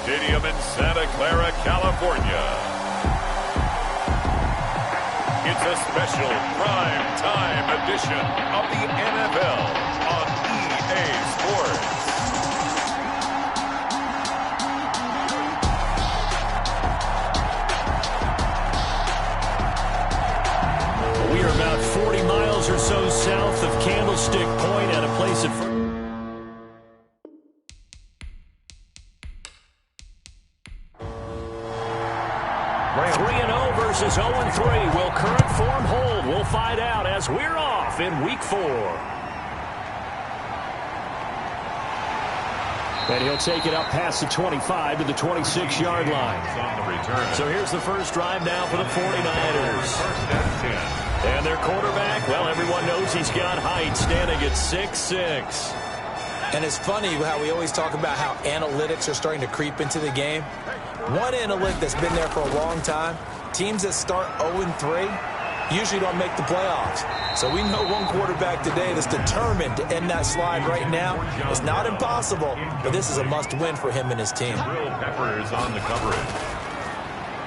Stadium in Santa Clara, California. It's a special prime time edition of the NFL on EA Sports. We are about 40 miles or so south of Candlestick Point at a place at 3-0 versus 0-3. Will current form hold? We'll find out as we're off in Week 4. And he'll take it up past the 25 to the 26-yard line. So here's the first drive now for the 49ers. And their quarterback, well, everyone knows he's got height, standing at 6'6". And it's funny how we always talk about how analytics are starting to creep into the game. One analytic that's been there for a long time, teams that start 0-3 usually don't make the playoffs. So we know one quarterback today that's determined to end that slide right now. It's not impossible, but this is a must-win for him and his team. Peppers on the coverage.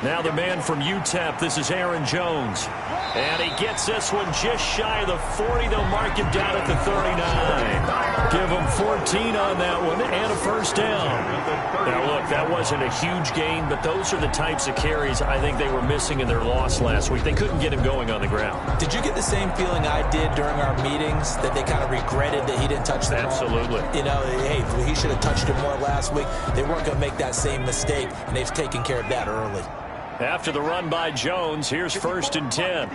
Now the man from UTEP, this is Aaron Jones. And he gets this one just shy of the 40. They'll mark him down at the 39. Give him 14 on that one and a first down. Now, look, that wasn't a huge gain, but those are the types of carries I think they were missing in their loss last week. They couldn't get him going on the ground. Did you get the same feeling I did during our meetings, that they kind of regretted that he didn't touch the ball? Absolutely. You know, hey, he should have touched it more last week. They weren't going to make that same mistake, and they've taken care of that early. After the run by Jones, here's 1st and 10.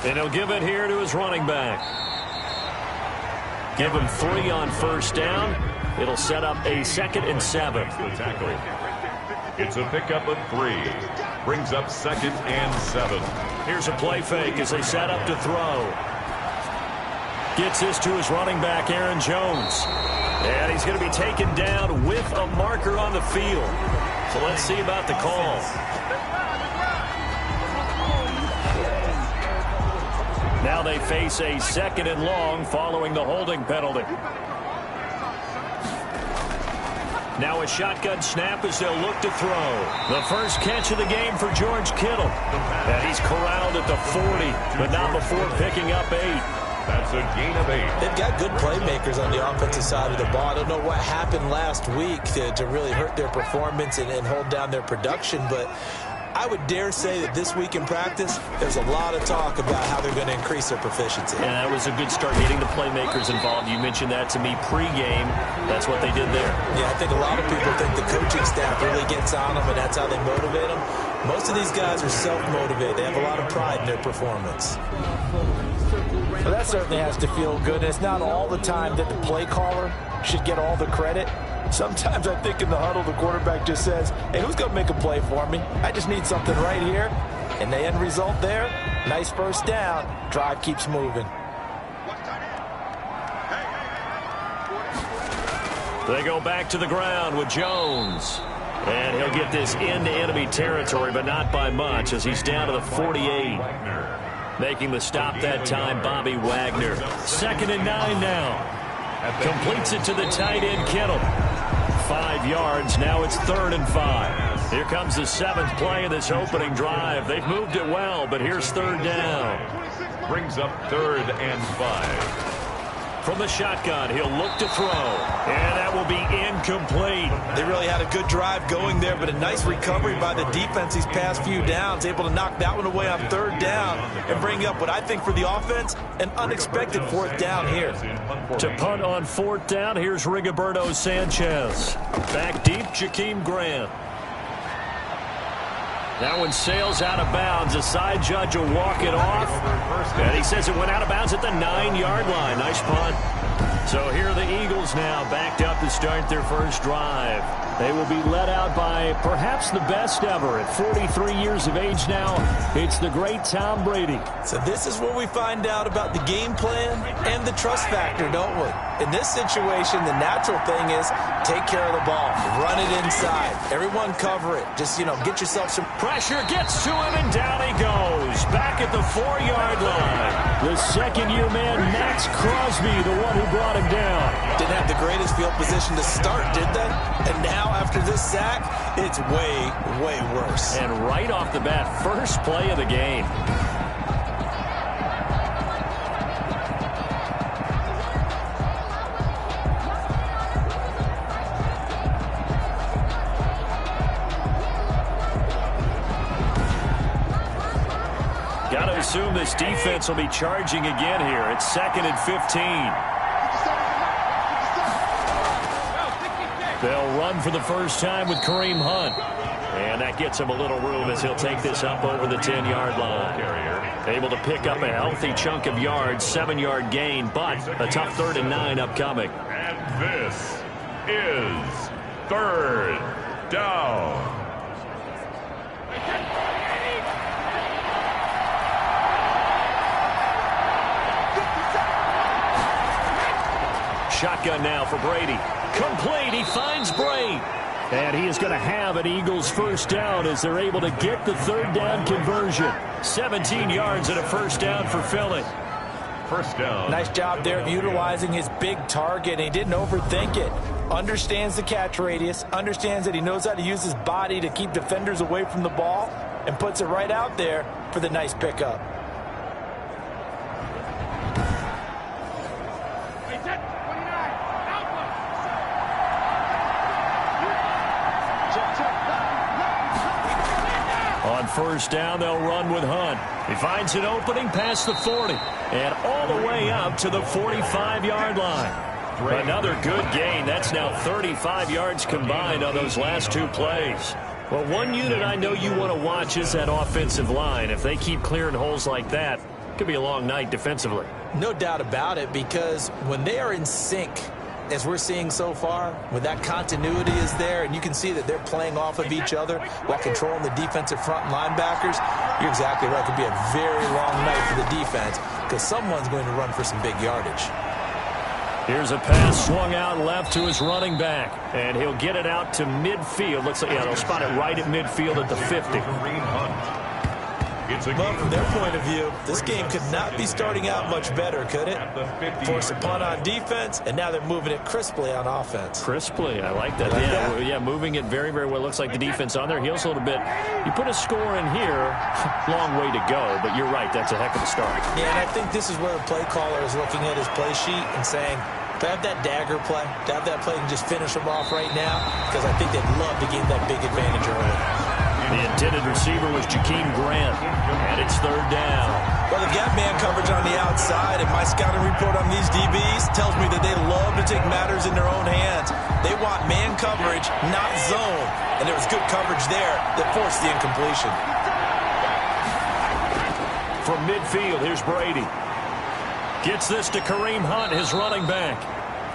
And he'll give it here to his running back. Give him 3 on first down. It'll set up a 2nd and 7. It's a pickup of 3. Brings up 2nd and 7. Here's a play fake as they set up to throw. Gets this to his running back, Aaron Jones. And he's going to be taken down with a marker on the field. So let's see about the call. Now they face a 2nd and long following the holding penalty. Now a shotgun snap as they'll look to throw. The first catch of the game for George Kittle. And he's corralled at the 40, but not before picking up 8. That's a gain of 8. They've got good playmakers on the offensive side of the ball. I don't know what happened last week to really hurt their performance and hold down their production, but I would dare say that this week in practice, there's a lot of talk about how they're going to increase their proficiency. And that was a good start, getting the playmakers involved. You mentioned that to me pregame. That's what they did there. Yeah, I think a lot of people think the coaching staff really gets on them, and that's how they motivate them. Most of these guys are self-motivated. They have a lot of pride in their performance. Well, that certainly has to feel good. And it's not all the time that the play caller should get all the credit. Sometimes I think in the huddle, the quarterback just says, hey, who's going to make a play for me? I just need something right here. And the end result there, nice first down. Drive keeps moving. They go back to the ground with Jones. And he'll get this into enemy territory, but not by much, as he's down to the 48. Making the stop that time, Bobby Wagner. 2nd and 9 now. Completes it to the tight end, Kittle. 5 yards. Now it's 3rd and 5. Here comes the 7th play of this opening drive. They've moved it well, but here's 3rd down. Brings up 3rd and 5. From the shotgun, he'll look to throw. And that will be incomplete. They really had a good drive going there, but a nice recovery by the defense these past few downs. Able to knock that one away on 3rd down and bring up what I think for the offense, an unexpected 4th down here. To punt on 4th down, here's Rigoberto Sanchez. Back deep, Jakeem Grant. That one sails out of bounds. A side judge will walk it off. And he says it went out of bounds at the 9-yard line. Nice punt. So here are the Eagles now, backed up to start their first drive. They will be led out by perhaps the best ever. At 43 years of age now, it's the great Tom Brady. So this is where we find out about the game plan and the trust factor, don't we? In this situation, the natural thing is take care of the ball. Run it inside. Everyone cover it. Just, get yourself some pressure. Gets to him, and down he goes. Back at the 4-yard line. The second-year man, Max Crosby, the one who brought him down. Didn't have the greatest field position to start, did they? And now, after this sack, it's way, way worse. And right off the bat, first play of the game. Got to assume this defense will be charging again here. It's 2nd and 15. They'll run for the first time with Kareem Hunt. And that gets him a little room as he'll take this up over the 10-yard line. Able to pick up a healthy chunk of yards, 7-yard gain, but a tough 3rd and 9 upcoming. And this is 3rd down. Shotgun now for Brady. Complete. He finds Bray. And he is going to have an Eagles first down as they're able to get the 3rd down conversion. 17 yards and a first down for Philly. First down. Nice job there of utilizing his big target. He didn't overthink it. Understands the catch radius. Understands that he knows how to use his body to keep defenders away from the ball. And puts it right out there for the nice pickup. On first down, they'll run with Hunt. He finds an opening past the 40 and all the way up to the 45-yard line. Another good gain. That's now 35 yards combined on those last 2 plays. Well, one unit I know you want to watch is that offensive line. If they keep clearing holes like that, it could be a long night defensively. No doubt about it, because when they are in sync, as we're seeing so far, when that continuity is there and you can see that they're playing off of each other while controlling the defensive front linebackers, you're exactly right. It could be a very long night for the defense because someone's going to run for some big yardage. Here's a pass swung out left to his running back, and he'll get it out to midfield. Looks like, yeah, they'll spot it right at midfield at the 50. Well, from their point of view, this game could not be starting out much better, could it? Force a punt on defense, and now they're moving it crisply on offense. Crisply, I like that. Yeah, moving it very, very well. Looks like the defense on their heels a little bit. You put a score in here, long way to go, but you're right, that's a heck of a start. Yeah, and I think this is where the play caller is looking at his play sheet and saying, to have that dagger play, to have that play and just finish them off right now, because I think they'd love to gain that big advantage early. The intended receiver was Jakeem Grant, and it's 3rd down. Well, they've got man coverage on the outside, and my scouting report on these DBs tells me that they love to take matters in their own hands. They want man coverage, not zone, and there was good coverage there that forced the incompletion. From midfield, here's Brady. Gets this to Kareem Hunt, his running back.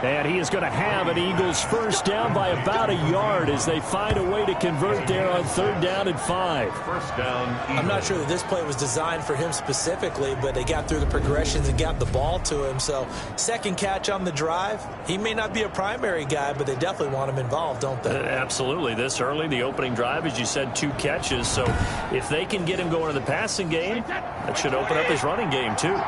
And he is going to have an Eagles first down by about a yard as they find a way to convert there on 3rd down and 5. First down. I'm not sure that this play was designed for him specifically, but they got through the progressions and got the ball to him. So, second catch on the drive. He may not be a primary guy, but they definitely want him involved, don't they? Absolutely. This early, the opening drive, as you said, 2 catches. So, if they can get him going in the passing game, that should open up his running game, too.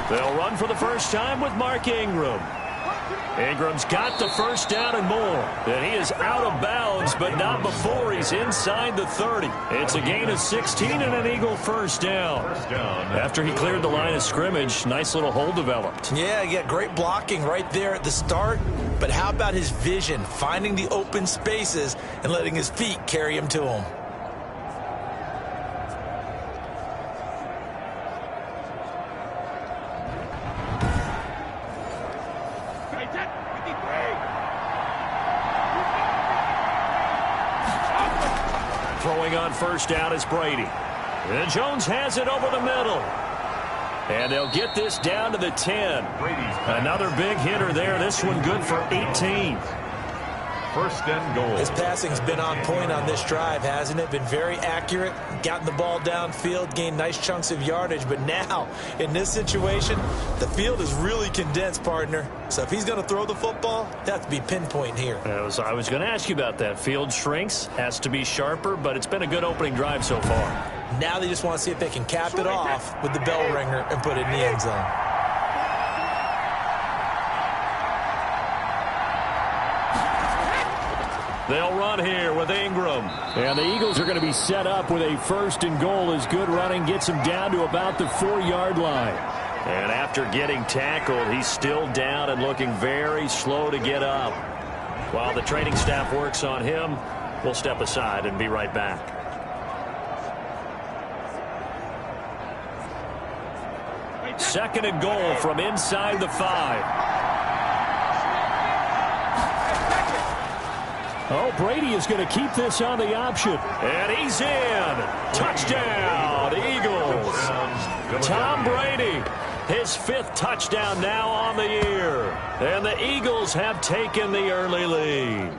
They'll run for the first time with Mark Ingram. Ingram's got the first down and more. And he is out of bounds, but not before he's inside the 30. It's a gain of 16 and an Eagle first down. After he cleared the line of scrimmage, nice little hole developed. Yeah, he got great blocking right there at the start. But how about his vision, finding the open spaces and letting his feet carry him to him? Throwing on first down is Brady. And Jones has it over the middle. And they'll get this down to the 10. Another big hitter there. This one good for 18. first and goal. His passing's been on point on this drive, hasn't it? Been very accurate, gotten the ball downfield, gained nice chunks of yardage. But now, in this situation, the field is really condensed, partner. So if he's going to throw the football, it has to be pinpoint here. I was going to ask you about that. Field shrinks, has to be sharper, but it's been a good opening drive so far. Now they just want to see if they can cap it off with the bell ringer and put it in the end zone. They'll run here with Ingram. And the Eagles are going to be set up with a first and goal as good running gets him down to about the 4-yard line. And after getting tackled, he's still down and looking very slow to get up. While the training staff works on him, we'll step aside and be right back. Second and goal from inside the 5. Oh, Brady is going to keep this on the option. And he's in. Touchdown, Eagles. Tom Brady, his 5th touchdown now on the year. And the Eagles have taken the early lead.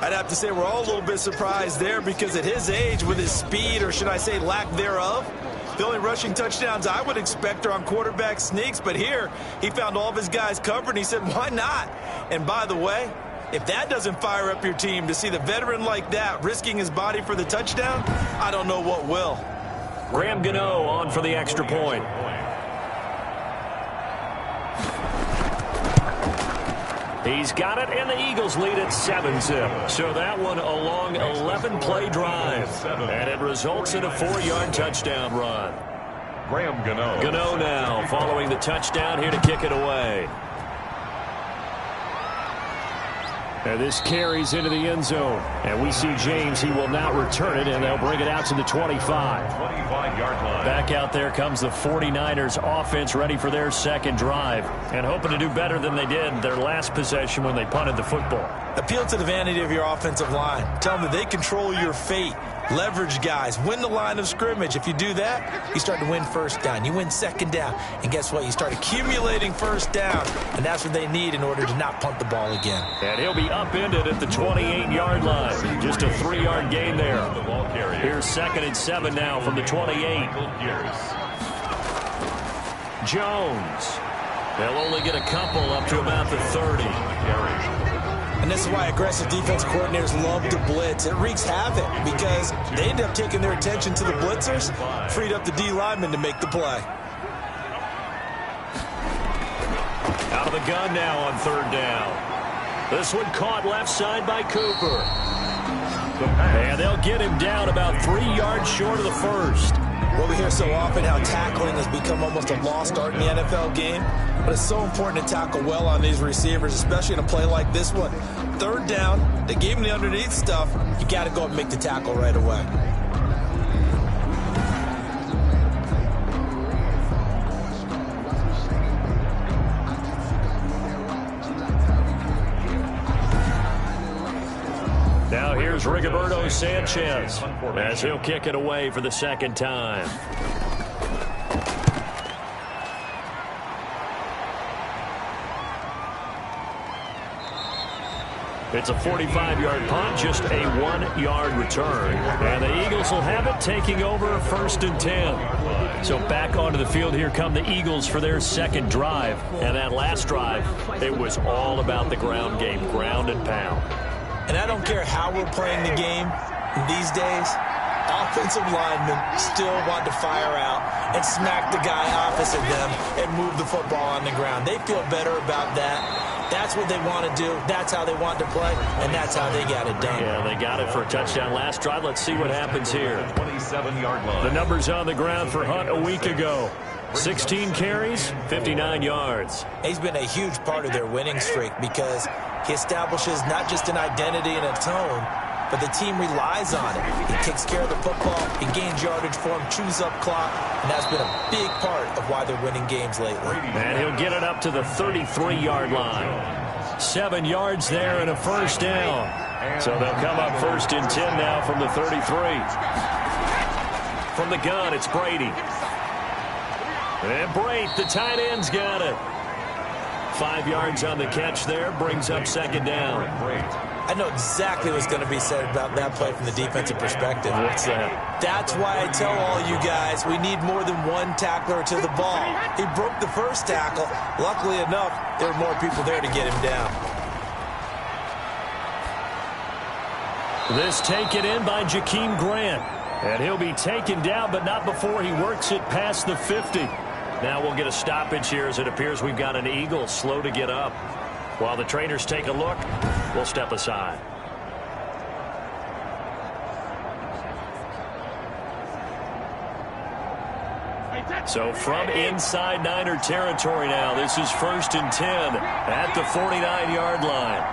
I'd have to say we're all a little bit surprised there because at his age, with his speed, or should I say lack thereof, the only rushing touchdowns I would expect are on quarterback sneaks. But here, he found all of his guys covered, and he said, why not? And by the way, if that doesn't fire up your team to see the veteran like that risking his body for the touchdown, I don't know what will. Graham Gano on for the extra point. He's got it, and the Eagles lead at 7-zip. So that one a long 11-play drive. And it results in a 4-yard touchdown run. Graham Gano. Gano now following the touchdown here to kick it away. And this carries into the end zone. And we see James. He will not return it, and they'll bring it out to the 25. 25-yard line. Back out there comes the 49ers offense ready for their second drive and hoping to do better than they did their last possession when they punted the football. Appeal to the vanity of your offensive line. Tell them that they control your fate. Leverage guys. Win the line of scrimmage. If you do that, you start to win first down. You win second down. And guess what? You start accumulating first down. And that's what they need in order to not punt the ball again. And he'll be upended at the 28-yard line. Just a 3-yard gain there. Here's 2nd and 7 now from the 28. Jones. They'll only get a couple up to about the 30. And this is why aggressive defense coordinators love to blitz. It wreaks havoc because they end up taking their attention to the blitzers, freed up the D lineman to make the play. Out of the gun now on 3rd down. This one caught left side by Cooper. And they'll get him down about 3 yards short of the first. Well, we hear so often how tackling has become almost a lost art in the NFL game. But it's so important to tackle well on these receivers, especially in a play like this one. 3rd down, they gave him the underneath stuff. You got to go up and make the tackle right away. Now here's Rigoberto Sanchez as he'll kick it away for the 2nd time. It's a 45-yard punt, just a 1-yard return. And the Eagles will have it, taking over 1st and 10. So back onto the field here come the Eagles for their 2nd drive. And that last drive, it was all about the ground game, ground and pound. And I don't care how we're playing the game these days, offensive linemen still want to fire out and smack the guy opposite them and move the football on the ground. They feel better about that. That's what they want to do. That's how they want to play, and that's how they got it done. Yeah, they got it for a touchdown last drive. Let's see what happens here. 27-yard line. The numbers on the ground for Hunt a week ago. 16 carries, 59 yards. He's been a huge part of their winning streak because he establishes not just an identity and a tone, but the team relies on it. He takes care of the football, he gains yardage for him, chews up clock, and that's been a big part of why they're winning games lately. And he'll get it up to the 33-yard line. 7 yards there and a first down. So they'll come up 1st and 10 now from the 33. From the gun, it's Brady. And Brate, the tight end's got it. 5 yards on the catch there. Brings up second down. I know exactly what's going to be said about that play from the defensive perspective. What's that? That's why I tell all you guys we need more than one tackler to the ball. He broke the first tackle. Luckily enough, there were more people there to get him down. This taken in by Jakeem Grant. And he'll be taken down, but not before he works it past the 50. Now we'll get a stoppage here as it appears we've got an Eagle slow to get up. While the trainers take a look, we'll step aside. So from inside Niner territory now, this is 1st and 10 at the 49-yard line.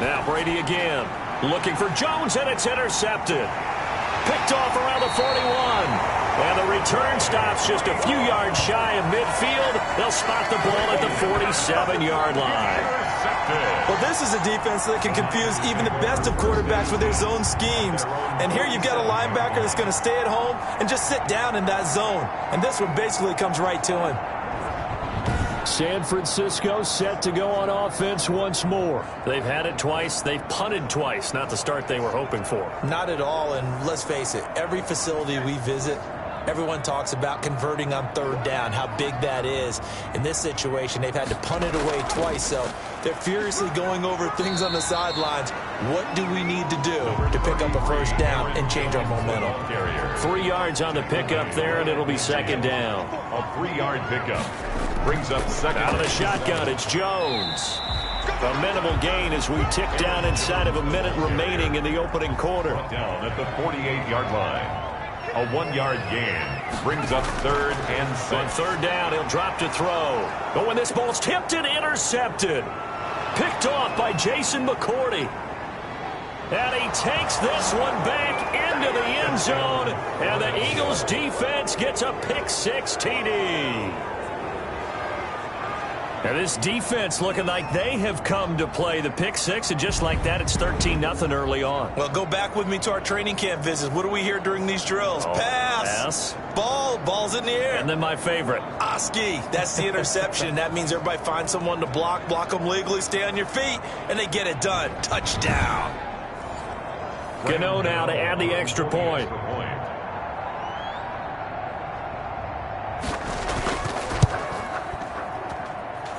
Now Brady again, looking for Jones, and it's intercepted. Picked off around the 41. And the return stops just a few yards shy of midfield. They'll spot the ball at the 47-yard line. Well, this is a defense that can confuse even the best of quarterbacks with their zone schemes. And here you've got a linebacker that's going to stay at home and just sit down in that zone. And this one basically comes right to him. San Francisco set to go on offense once more. They've had it twice. They've punted twice. Not the start they were hoping for. Not at all. And let's face it, every facility we visit, everyone talks about converting on 3rd down, how big that is. In this situation, they've had to punt it away twice, so they're furiously going over things on the sidelines. What do we need to do to pick up a 1st down and change our momentum? 3 yards on the pickup there, and it'll be second down. A 3-yard pickup brings up second. Out of the shotgun, it's Jones. A minimal gain as we tick down inside of a minute remaining in the opening quarter. Down at the 48-yard line. A 1-yard gain brings up 3rd and 6. On 3rd down, he'll drop to throw. Oh, and this ball's tipped and intercepted. Picked off by Jason McCourty. And he takes this one back into the end zone. And the Eagles defense gets a pick-6 TD. And this defense looking like they have come to play the pick-6, and just like that, it's 13-0 early on. Well, go back with me to our training camp visits. What do we hear during these drills? Pass. Ball's in the air. And then my favorite. Oski. That's the interception. That means everybody finds someone to block them legally, stay on your feet, and they get it done. Touchdown. Gano now to add the extra point.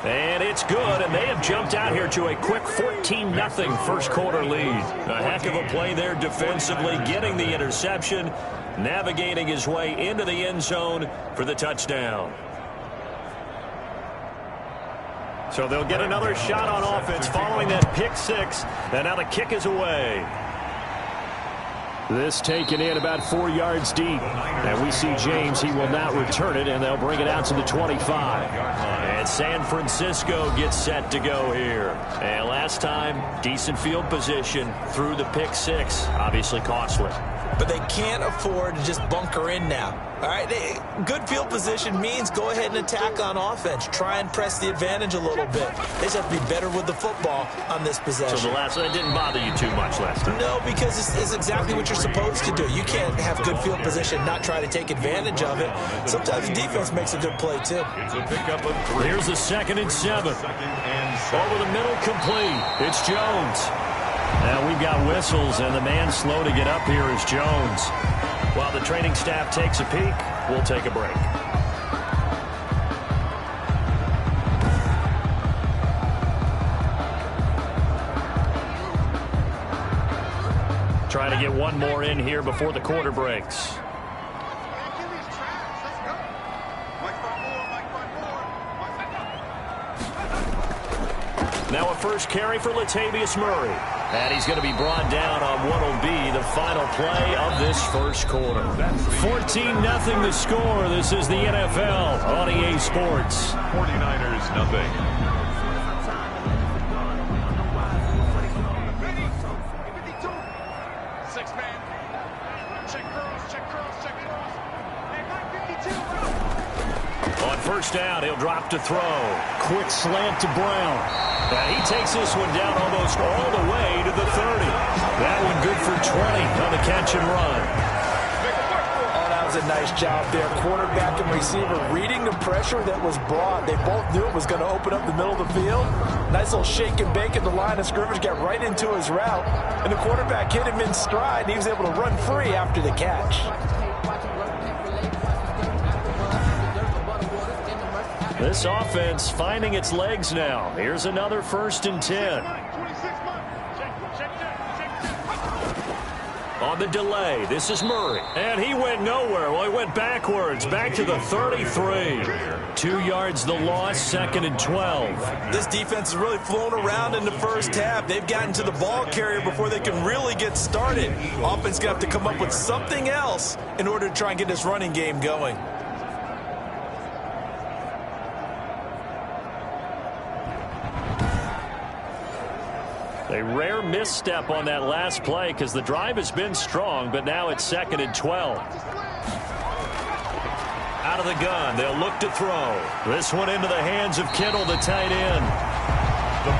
And it's good, and they have jumped out here to a quick 14-0 first quarter lead. A heck of a play there defensively, getting the interception, navigating his way into the end zone for the touchdown. So they'll get another shot on offense following that pick-6, and now the kick is away. This taken in about 4 yards deep. And we see James, he will not return it, and they'll bring it out to the 25. And San Francisco gets set to go here. And last time, decent field position through the pick-6, obviously costly. But they can't afford to just bunker in now. All right, good field position means go ahead and attack on offense. Try and press the advantage a little bit. They just have to be better with the football on this possession. So the last one didn't bother you too much last time? No, because it's exactly what you're supposed to do. You can't have good field position and not try to take advantage of it. Sometimes the defense makes a good play, too. It's a pickup of 3. Here's the 2nd and 7. Over the middle, complete. It's Jones. Now we've got whistles, and the man slow to get up here is Jones. While the training staff takes a peek, we'll take a break. Trying to get one more in here before the quarter breaks. Now a first carry for Latavius Murray. And he's going to be brought down on what will be the final play of this first quarter. 14-0 the score. This is the NFL on EA Sports. 49ers nothing. On first down, he'll drop to throw. Quick slant to Brown. And he takes this one down almost all the way to the 30. That one good for 20 on the catch and run. Oh, that was does a nice job there. Quarterback and receiver reading the pressure that was brought. They both knew it was going to open up the middle of the field. Nice little shake and bake at the line of scrimmage, got right into his route, and the quarterback hit him in stride, and he was able to run free after the catch. This offense finding its legs now. Here's another 1st and 10. On the delay, this is Murray. And he went nowhere. Well, he went backwards, back to the 33. 2 yards the loss, 2nd and 12. This defense is really flown around in the first half. They've gotten to the ball carrier before they can really get started. Offense going to have to come up with something else in order to try and get this running game going. A rare misstep on that last play because the drive has been strong, but now it's 2nd and 12. Out of the gun, they'll look to throw. This one into the hands of Kittle, the tight end.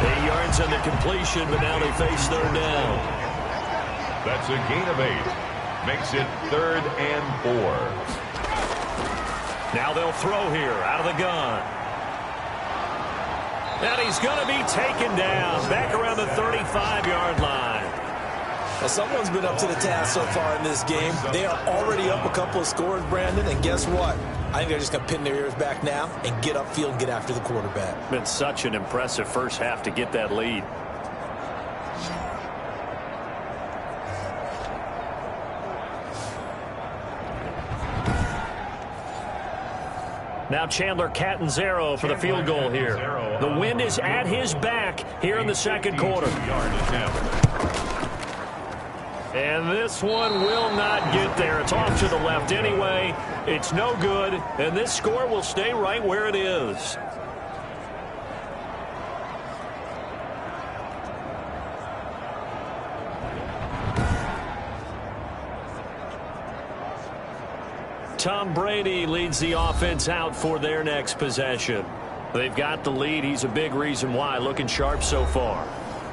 8 yards on the completion, but now they face 3rd down. That's a gain of 8. Makes it 3rd and 4. Now they'll throw here, out of the gun. And he's going to be taken down back around the 35-yard line. Well, someone's been up to the task so far in this game. They are already up a couple of scores, Brandon, and guess what? I think they're just going to pin their ears back now and get upfield and get after the quarterback. Been such an impressive first half to get that lead. Now Chandler Catanzaro for the field goal here. The wind is at his back here in the 2nd quarter. And this one will not get there. It's off to the left anyway. It's no good, and this score will stay right where it is. Tom Brady leads the offense out for their next possession. They've got the lead. He's a big reason why. Looking sharp so far.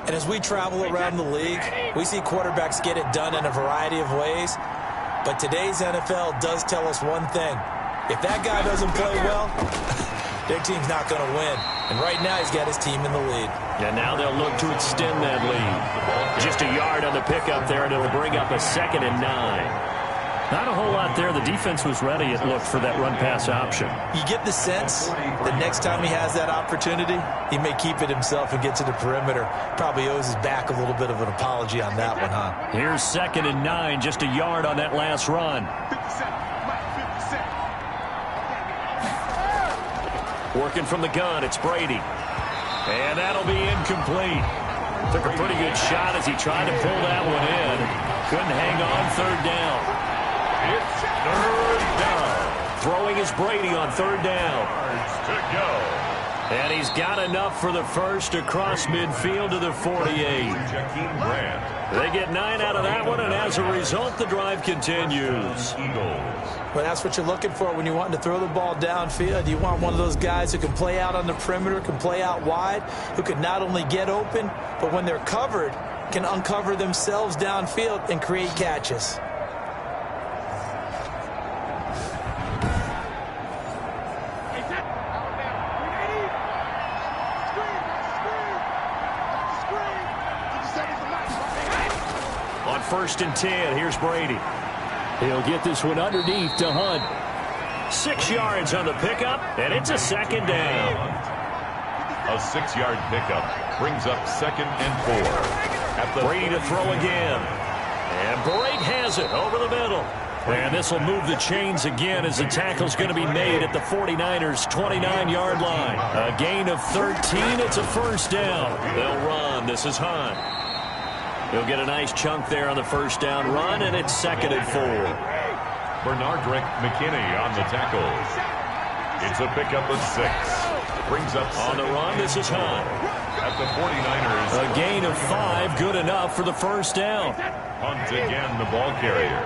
And as we travel around the league, we see quarterbacks get it done in a variety of ways. But today's NFL does tell us one thing. If that guy doesn't play well, their team's not going to win. And right now he's got his team in the lead. And now they'll look to extend that lead. Just a yard on the pickup there, and it'll bring up a 2nd and 9. Not a whole lot there. The defense was ready, it looked, for that run-pass option. You get the sense that next time he has that opportunity, he may keep it himself and get to the perimeter. Probably owes his back a little bit of an apology on that one, huh? Here's 2nd and 9, just a yard on that last run. Working from the gun, it's Brady. And that'll be incomplete. Took a pretty good shot as he tried to pull that one in. Couldn't hang on, 3rd down. It's 3rd down. Throwing is Brady on 3rd down. To go. And he's got enough for the first across midfield to the 48. They get 9 out of that one, and as a result, the drive continues. Well, that's what you're looking for when you want to throw the ball downfield. You want one of those guys who can play out on the perimeter, can play out wide, who can not only get open, but when they're covered, can uncover themselves downfield and create catches. On 1st and 10, here's Brady. He'll get this one underneath to Hunt. 6 yards on the pickup, and it's a 2nd down. A 6-yard pickup brings up 2nd and 4. Brady to throw again. And Brake has it over the middle. And this will move the chains again as the tackle's going to be made at the 49ers' 29-yard line. A gain of 13. It's a 1st down. They'll run. This is Hunt. He'll get a nice chunk there on the 1st down run, and it's 2nd and 4. Bernardrick McKinney on the tackle. It's a pickup of 6. Brings up on the run. This is Hunt. At the 49ers. A gain of 5. Good enough for the 1st down. Hunt again, the ball carrier.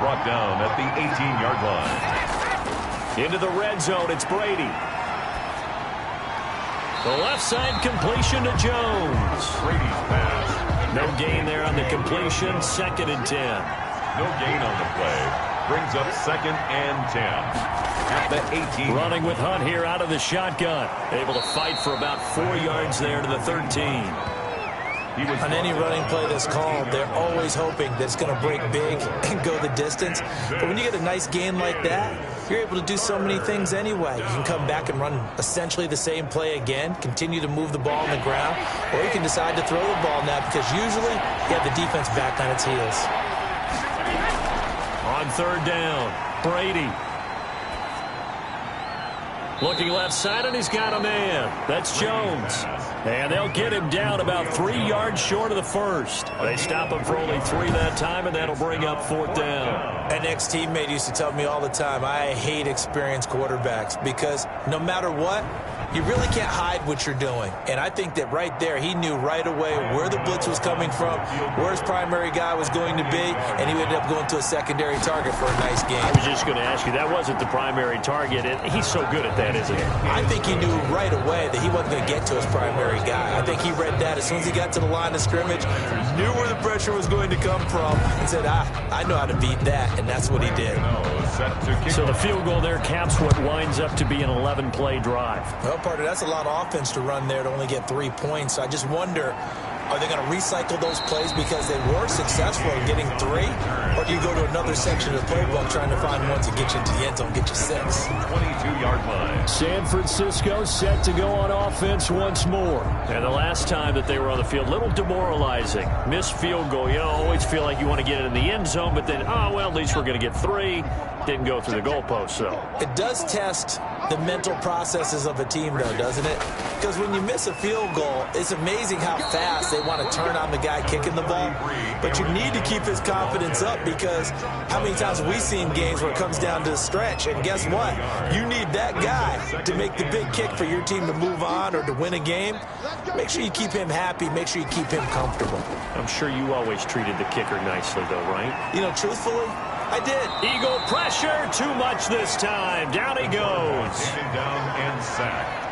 Brought down at the 18-yard line. Into the red zone, it's Brady. The left side completion to Jones. Brady's pass. No gain there on the completion, 2nd and 10. No gain on the play. brings up 2nd and 10 at the 18. Running with Hunt here out of the shotgun. Able to fight for about 4 yards there to the 13. On any running play that's called, they're always hoping that it's going to break big and go the distance. But when you get a nice gain like that, you're able to do so many things anyway. You can come back and run essentially the same play again, continue to move the ball on the ground, or you can decide to throw the ball now because usually you have the defense back on its heels. On 3rd down, Brady. Looking left side, and he's got a man. That's Jones. And they'll get him down about 3 yards short of the first. They stop him for only 3 that time, and that'll bring up 4th down. An ex-teammate used to tell me all the time, I hate experienced quarterbacks because no matter what, you really can't hide what you're doing. And I think that right there, he knew right away where the blitz was coming from, where his primary guy was going to be, and he ended up going to a secondary target for a nice game. I was just going to ask you, that wasn't the primary target, and he's so good at that, isn't he? I think he knew right away that he wasn't going to get to his primary guy. I think he read that as soon as he got to the line of scrimmage, knew where the pressure was going to come from, and said, I know how to beat that, and that's what he did. So the field goal there caps what winds up to be an 11-play drive. Well, partner, that's a lot of offense to run there to only get 3 points. So I just wonder, are they going to recycle those plays because they were successful in getting 3? Or do you go to another section of the playbook trying to find one to get you into the end zone, get you 6? 22-yard line. San Francisco set to go on offense once more. And the last time that they were on the field, a little demoralizing. Missed field goal. You always feel like you want to get it in the end zone, but then, oh, well, at least we're going to get 3. Didn't go through the goalpost, though. It does test the mental processes of a team, though, doesn't it? Because when you miss a field goal, it's amazing how fast they want to turn on the guy kicking the ball. But you need to keep his confidence up because how many times have we seen games where it comes down to a stretch? And guess what? You need that guy to make the big kick for your team to move on or to win a game. Make sure you keep him happy. Make sure you keep him comfortable. I'm sure you always treated the kicker nicely, though, right? You know, truthfully, I did. Eagle pressure, too much this time. Down he goes. Taken down and sacked.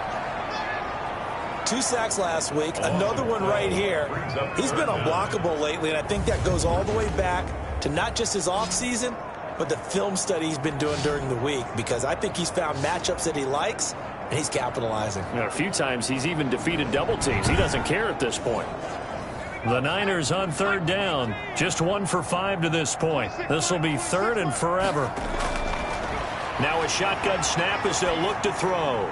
2 sacks last week, another one right here. He's been unblockable lately, and I think that goes all the way back to not just his offseason, but the film study he's been doing during the week, because I think he's found matchups that he likes, and he's capitalizing. You know, a few times he's even defeated double teams. He doesn't care at this point. The Niners on 3rd down. Just 1 for 5 to this point. This will be 3rd and forever. Now a shotgun snap as they'll look to throw.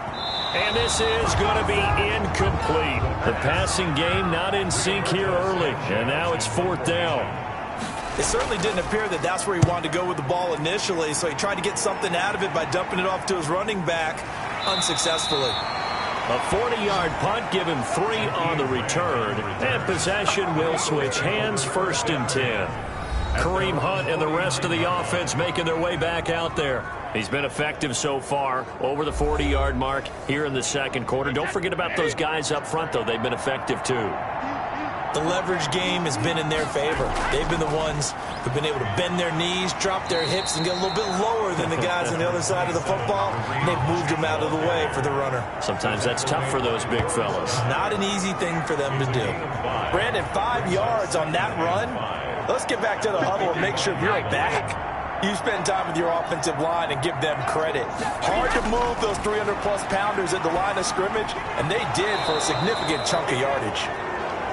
And this is going to be incomplete. The passing game not in sync here early. And now it's 4th down. It certainly didn't appear that that's where he wanted to go with the ball initially, so he tried to get something out of it by dumping it off to his running back unsuccessfully. A 40-yard punt, give him 3 on the return. And possession will switch hands, 1st and 10. Kareem Hunt and the rest of the offense making their way back out there. He's been effective so far, over the 40-yard mark here in the 2nd quarter. Don't forget about those guys up front, though. They've been effective, too. The leverage game has been in their favor. They've been the ones who've been able to bend their knees, drop their hips, and get a little bit lower than the guys on the other side of the football. And they've moved them out of the way for the runner. Sometimes that's tough for those big fellas. Not an easy thing for them to do. Brandon, 5 yards on that run. Let's get back to the huddle and make sure if you're a back, you spend time with your offensive line and give them credit. Hard to move those 300-plus pounders at the line of scrimmage, and they did for a significant chunk of yardage.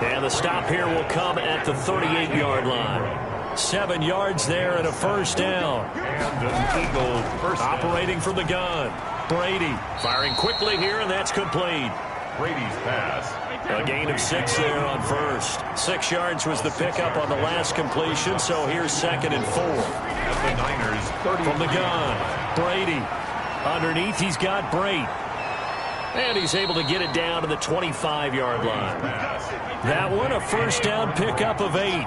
And the stop here will come at the 38-yard line. 7 yards there and a 1st down. And an Eagle first down. Operating from the gun. Brady firing quickly here, and that's complete. Brady's pass. A gain of 6 there on 1st. 6 yards was the pickup on the last completion, so here's 2nd and 4. At the Niners, 30 from the gun. Brady. Underneath, he's got Brate. And he's able to get it down to the 25-yard line. That one, a 1st down pickup of 8. An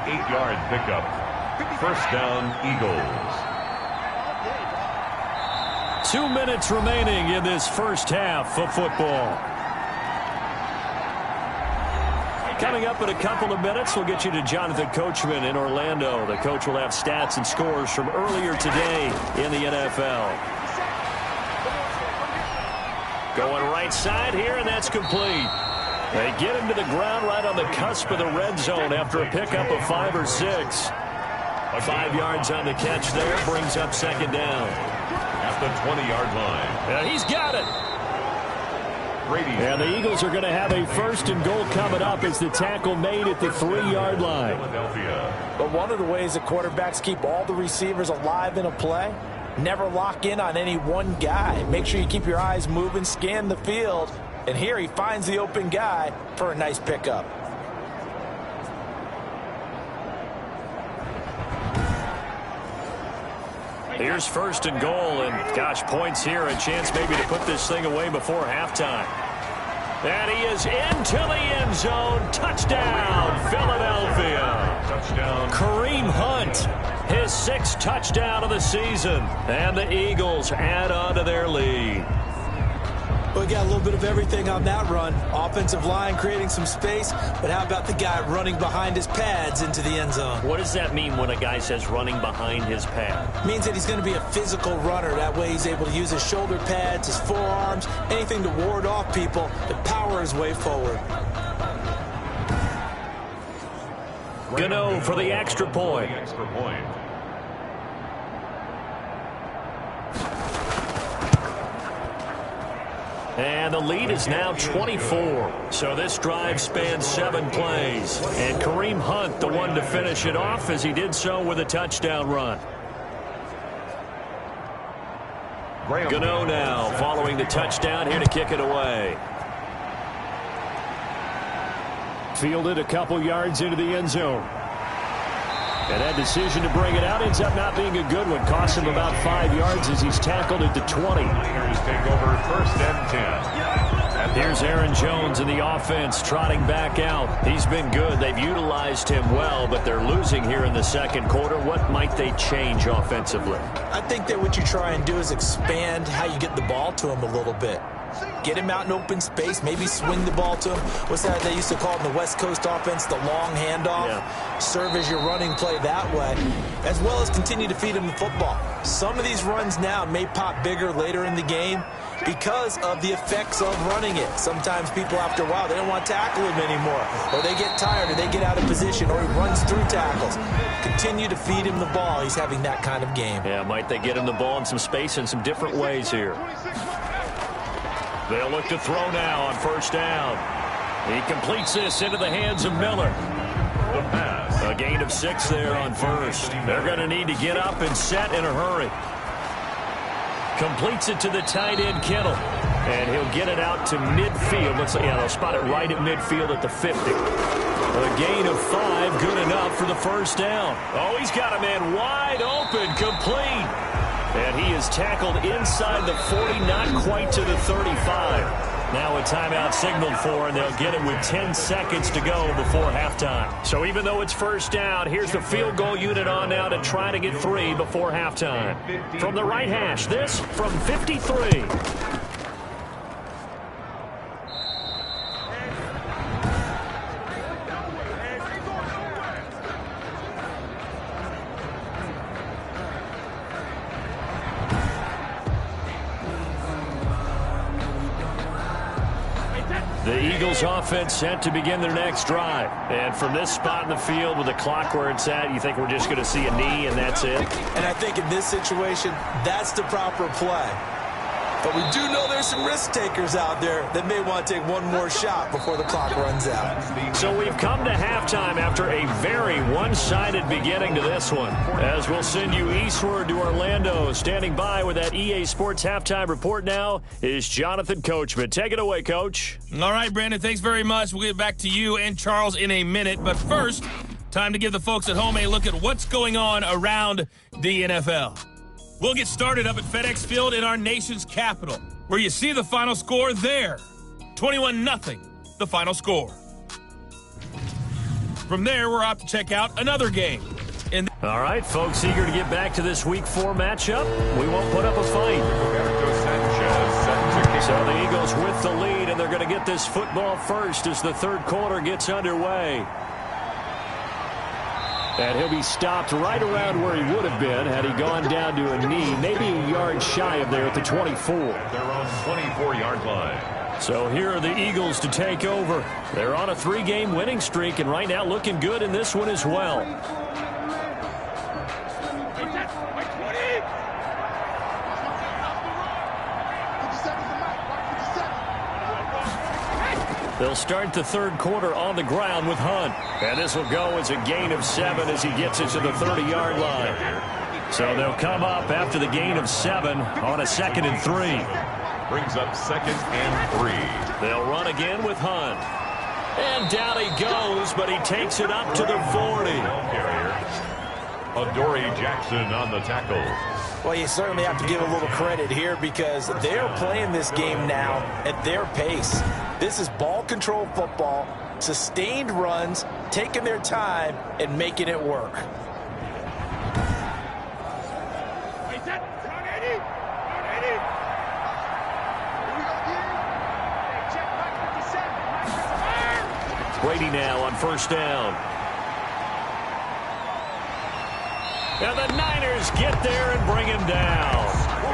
8-yard pickup. 1st down, Eagles. 2 minutes remaining in this 1st half of football. Coming up in a couple of minutes, we'll get you to Jonathan Coachman in Orlando. The coach will have stats and scores from earlier today in the NFL. Going right side here, and that's complete. They get him to the ground right on the cusp of the red zone after a pickup of 5 or 6. 5 yards on the catch there, brings up second down. At the 20-yard line. And he's got it. And the Eagles are going to have a 1st and goal coming up as the tackle made at the 3-yard line. But one of the ways that quarterbacks keep all the receivers alive in a play, never lock in on any one guy. Make sure you keep your eyes moving, scan the field. And here he finds the open guy for a nice pickup. Here's 1st and goal, and gosh, points here, a chance maybe to put this thing away before halftime. And he is into the end zone. Touchdown, Philadelphia. Touchdown. Kareem Hunt, his 6th touchdown of the season. And the Eagles add on to their lead. We got a little bit of everything on that run. Offensive line creating some space, but how about the guy running behind his pads into the end zone? What does that mean when a guy says running behind his pad? Means that he's going to be a physical runner. That way he's able to use his shoulder pads, his forearms, anything to ward off people to power his way forward. Gano for the extra point. And the lead is now 24. So this drive spans 7 plays. And Kareem Hunt, the one to finish it off, as he did so with a touchdown run. Gano now following the touchdown here to kick it away. Fielded a couple yards into the end zone. And that decision to bring it out ends up not being a good one. Costs him about 5 yards as he's tackled at the 20. Niners take over 1st and 10. Here's Aaron Jones in the offense trotting back out. He's been good. They've utilized him well, but they're losing here in the 2nd quarter. What might they change offensively? I think that what you try and do is expand how you get the ball to him a little bit. Get him out in open space, maybe swing the ball to him. What's that they used to call in the West Coast offense, the long handoff? Yeah. Serve as your running play that way, as well as continue to feed him the football. Some of these runs now may pop bigger later in the game because of the effects of running it. Sometimes people, after a while, they don't want to tackle him anymore, or they get tired, or they get out of position, or he runs through tackles. Continue to feed him the ball. He's having that kind of game. Yeah, might they get him the ball in some space in some different ways here. They'll look to throw now on 1st down. He completes this into the hands of Miller. The pass. A gain of 6 there on 1st. They're going to need to get up and set in a hurry. Completes it to the tight end, Kittle. And he'll get it out to midfield. They'll spot it right at midfield at the 50. A gain of 5, good enough for the 1st down. Oh, he's got a man wide open, complete. And he is tackled inside the 40, not quite to the 35. Now a timeout signaled for, and they'll get it with 10 seconds to go before halftime. So even though it's 1st down, here's the field goal unit on now to try to get 3 before halftime. From the right hash, this from 53. The Eagles offense set to begin their next drive. And from this spot in the field with the clock where it's at, you think we're just going to see a knee and that's it? And I think in this situation, that's the proper play. But we do know there's some risk takers out there that may want to take one more shot before the clock runs out. So we've come to halftime after a very one-sided beginning to this one. As we'll send you eastward to Orlando. Standing by with that EA Sports halftime report now is Jonathan Coachman. Take it away, Coach. All right, Brandon, thanks very much. We'll get back to you and Charles in a minute. But first, time to give the folks at home a look at what's going on around the NFL. We'll get started up at FedEx Field in our nation's capital, where you see the final score there. 21-0, the final score. From there, we're off to check out another game. All right, folks, eager to get back to this Week 4 matchup. We won't put up a fight. So the Eagles with the lead, and they're going to get this football first as the 3rd quarter gets underway. And he'll be stopped right around where he would have been had he gone down to a knee, maybe a yard shy of there at the 24. Their own 24-yard line. So here are the Eagles to take over. They're on a 3-game winning streak, and right now looking good in this one as well. They'll start the third quarter on the ground with Hunt. And this will go as a gain of 7 as he gets it to the 30-yard line. So they'll come up after the gain of 7 on a 2nd and 3. Brings up 2nd and 3. They'll run again with Hunt. And down he goes, but he takes it up to the 40. Adoree Jackson on the tackle. Well, you certainly have to give a little credit here because they're playing this game now at their pace. This is ball control football, sustained runs, taking their time, and making it work. Brady now on first down. And the Niners get there and bring him down.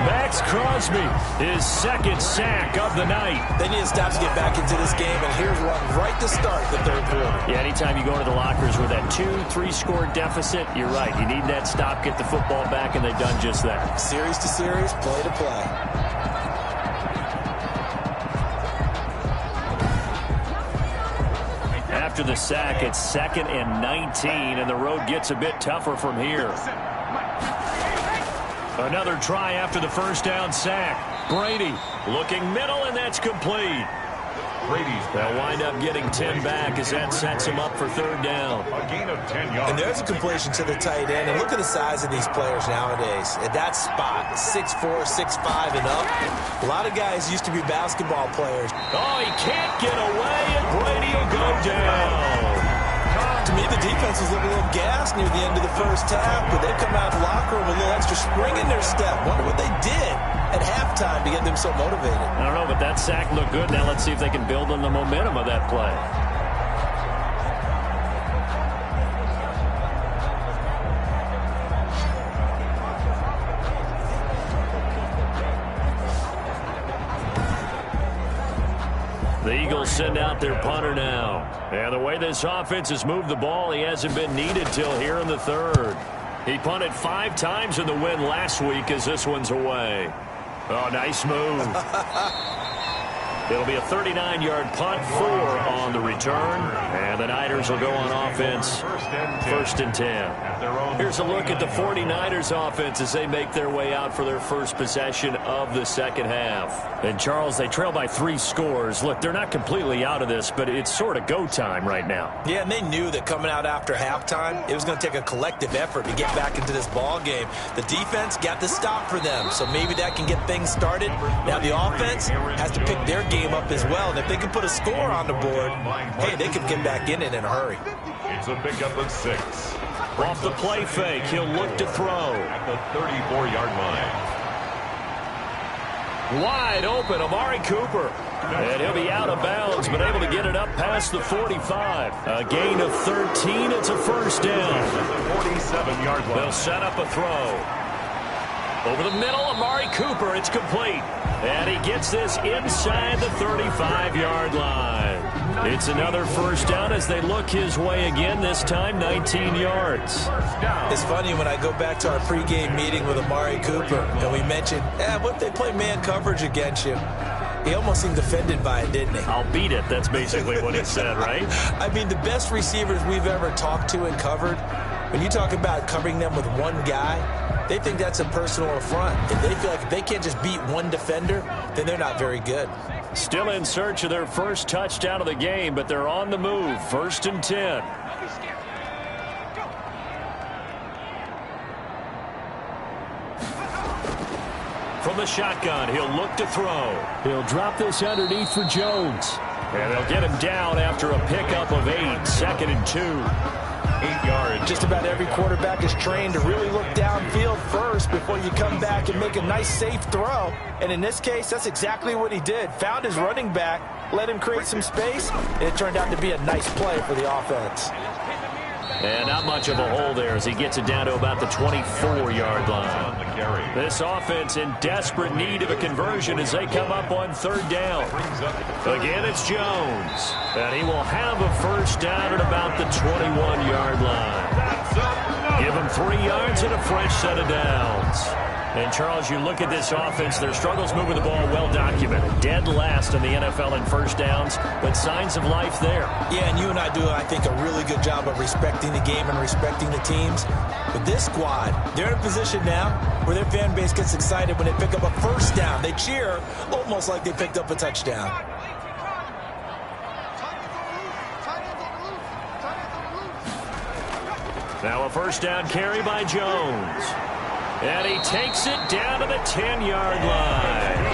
Max Crosby, his 2nd sack of the night. They need to stop to get back into this game, and here's one right to start the third quarter. Yeah, anytime you go to the lockers with that 2-3 score deficit, you're right. You need that stop, get the football back, and they've done just that. Series to series, play to play. After the sack, it's 2nd and 19, and the road gets a bit tougher from here. Another try after the first down sack. Brady looking middle, and that's complete. They'll wind up getting 10 back as that sets him up for third down. A gain of 10 yards. And there's a completion to the tight end. And look at the size of these players nowadays. At that spot, 6'4", 6'5", and up. A lot of guys used to be basketball players. Oh, he can't get away, and Brady will go down. To me, the defense was looking a little gassed near the end of the first half, but they've come out of the locker room with a little extra spring in their step. Wonder what they did at halftime to get them so motivated. I don't know, but that sack looked good. Now let's see if they can build on the momentum of that play. The Eagles send out their punter now. And the way this offense has moved the ball, he hasn't been needed till here in the third. He punted 5 times in the win last week as this one's away. Oh, nice move. It'll be a 39-yard punt, 4 on the return. And the Niners will go on offense, 1st and 10. Here's a look at the 49ers offense as they make their way out for their first possession of the second half. And, Charles, they trail by 3 scores. Look, they're not completely out of this, but it's sort of go time right now. Yeah, and they knew that coming out after halftime, it was going to take a collective effort to get back into this ball game. The defense got the stop for them, so maybe that can get things started. Now the offense has to pick their game up as well, and if they can put a score on the board, hey, they can get back in it in a hurry. It's a pickup of 6. Off the play fake, he'll look to throw. At the 34-yard line. Wide open, Amari Cooper. And he'll be out of bounds, but able to get it up past the 45. A gain of 13, it's a first down. At the 47-yard line. They'll set up a throw. Over the middle, Amari Cooper, it's complete. And he gets this inside the 35-yard line. It's another first down as they look his way again, this time 19 yards. It's funny when I go back to our pregame meeting with Amari Cooper, and we mentioned, what if they play man coverage against you? He almost seemed offended by it, didn't he? I'll beat it. That's basically what he said, right? I mean, the best receivers we've ever talked to and covered, when you talk about covering them with one guy, they think that's a personal affront. If they feel like if they can't just beat one defender, then they're not very good. Still in search of their first touchdown of the game, but they're on the move. 1st and 10. From the shotgun, he'll look to throw. He'll drop this underneath for Jones. And they'll get him down after a pickup of 8. 2nd and 2. 8 yards. Just about every quarterback is trained to really look downfield first before you come back and make a nice, safe throw. And in this case, that's exactly what he did. Found his running back, let him create some space, and it turned out to be a nice play for the offense. And not much of a hole there as he gets it down to about the 24-yard line. This offense in desperate need of a conversion as they come up on 3rd down. Again, it's Jones. And he will have a first down at about the 21-yard line. Give him 3 yards and a fresh set of downs. And, Charles, you look at this offense, their struggles moving the ball well documented. Dead last in the NFL in first downs, but signs of life there. Yeah, and you and I do, I think, a really good job of respecting the game and respecting the teams. But this squad, they're in a position now where their fan base gets excited when they pick up a first down. They cheer almost like they picked up a touchdown. Now a first down carry by Jones. And he takes it down to the 10-yard line.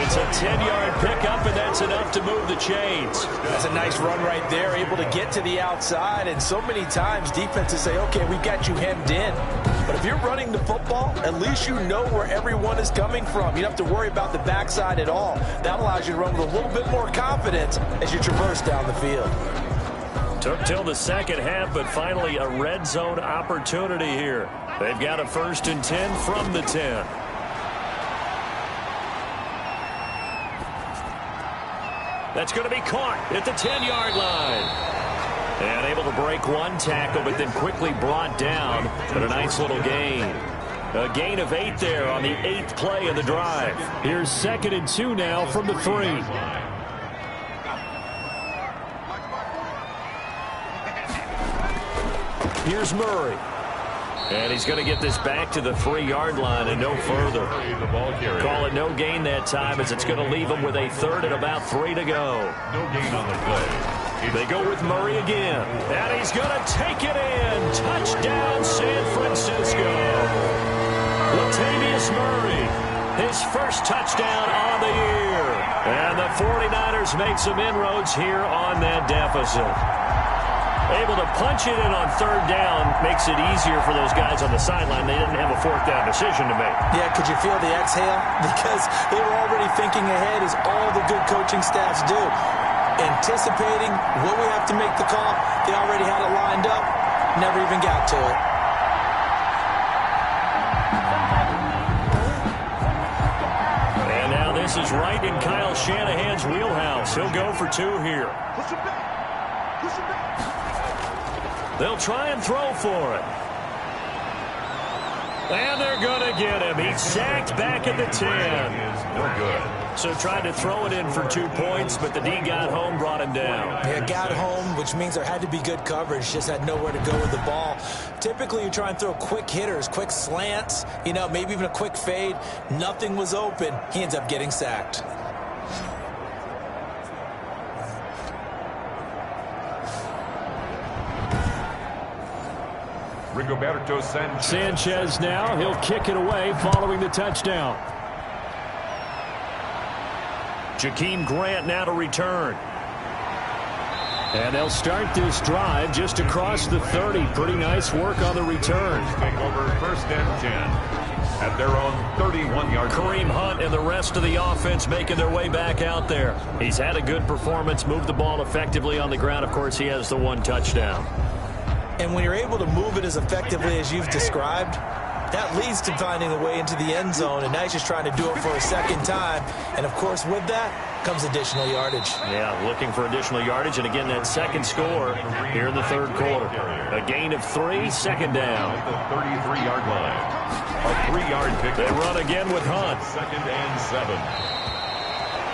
It's a 10-yard pickup, and that's enough to move the chains. That's a nice run right there, able to get to the outside. And so many times defenses say, okay, we got you hemmed in. But if you're running the football, at least you know where everyone is coming from. You don't have to worry about the backside at all. That allows you to run with a little bit more confidence as you traverse down the field. Took till the second half, but finally a red zone opportunity here. They've got a 1st and 10 from the 10. That's going to be caught at the 10-yard line. And able to break one tackle, but then quickly brought down. But a nice little gain. A gain of 8 there on the 8th play of the drive. Here's 2nd and 2 now from the 3. Here's Murray. And he's going to get this back to the 3-yard line and no further. Call it no gain that time, as it's going to leave him with a 3rd and about 3 to go. No gain on the play. They go with Murray again. And he's going to take it in. Touchdown, San Francisco. Latavius Murray, his first touchdown on the year. And the 49ers make some inroads here on that deficit. Able to punch it in on 3rd down makes it easier for those guys on the sideline. They didn't have a 4th down decision to make. Yeah, could you feel the exhale? Because they were already thinking ahead, as all the good coaching staffs do. Anticipating what we have to make the call. They already had it lined up. Never even got to it. And now this is right in Kyle Shanahan's wheelhouse. He'll go for 2 here. Push it back. Push it back. They'll try and throw for it. And they're going to get him. He's sacked back at the 10. No good. So tried to throw it in for 2 points, but the D got home, brought him down. Yeah, got home, which means there had to be good coverage. Just had nowhere to go with the ball. Typically, you try and throw quick hitters, quick slants, maybe even a quick fade. Nothing was open. He ends up getting sacked. Rigoberto Sanchez. Sanchez now. He'll kick it away following the touchdown. Jakeem Grant now to return. And they'll start this drive just across the 30. Pretty nice work on the return. Take over 1st and 10 at their own 31-yard line. Kareem Hunt and the rest of the offense making their way back out there. He's had a good performance, moved the ball effectively on the ground. Of course, he has the 1 touchdown. And when you're able to move it as effectively as you've described, that leads to finding a way into the end zone, and now he's just trying to do it for a 2nd time. And, of course, with that comes additional yardage. Yeah, looking for additional yardage, and again, that 2nd score here in the 3rd quarter. A gain of 3, 2nd down. At the 33-yard line. A 3-yard pick. They run again with Hunt. 2nd and 7.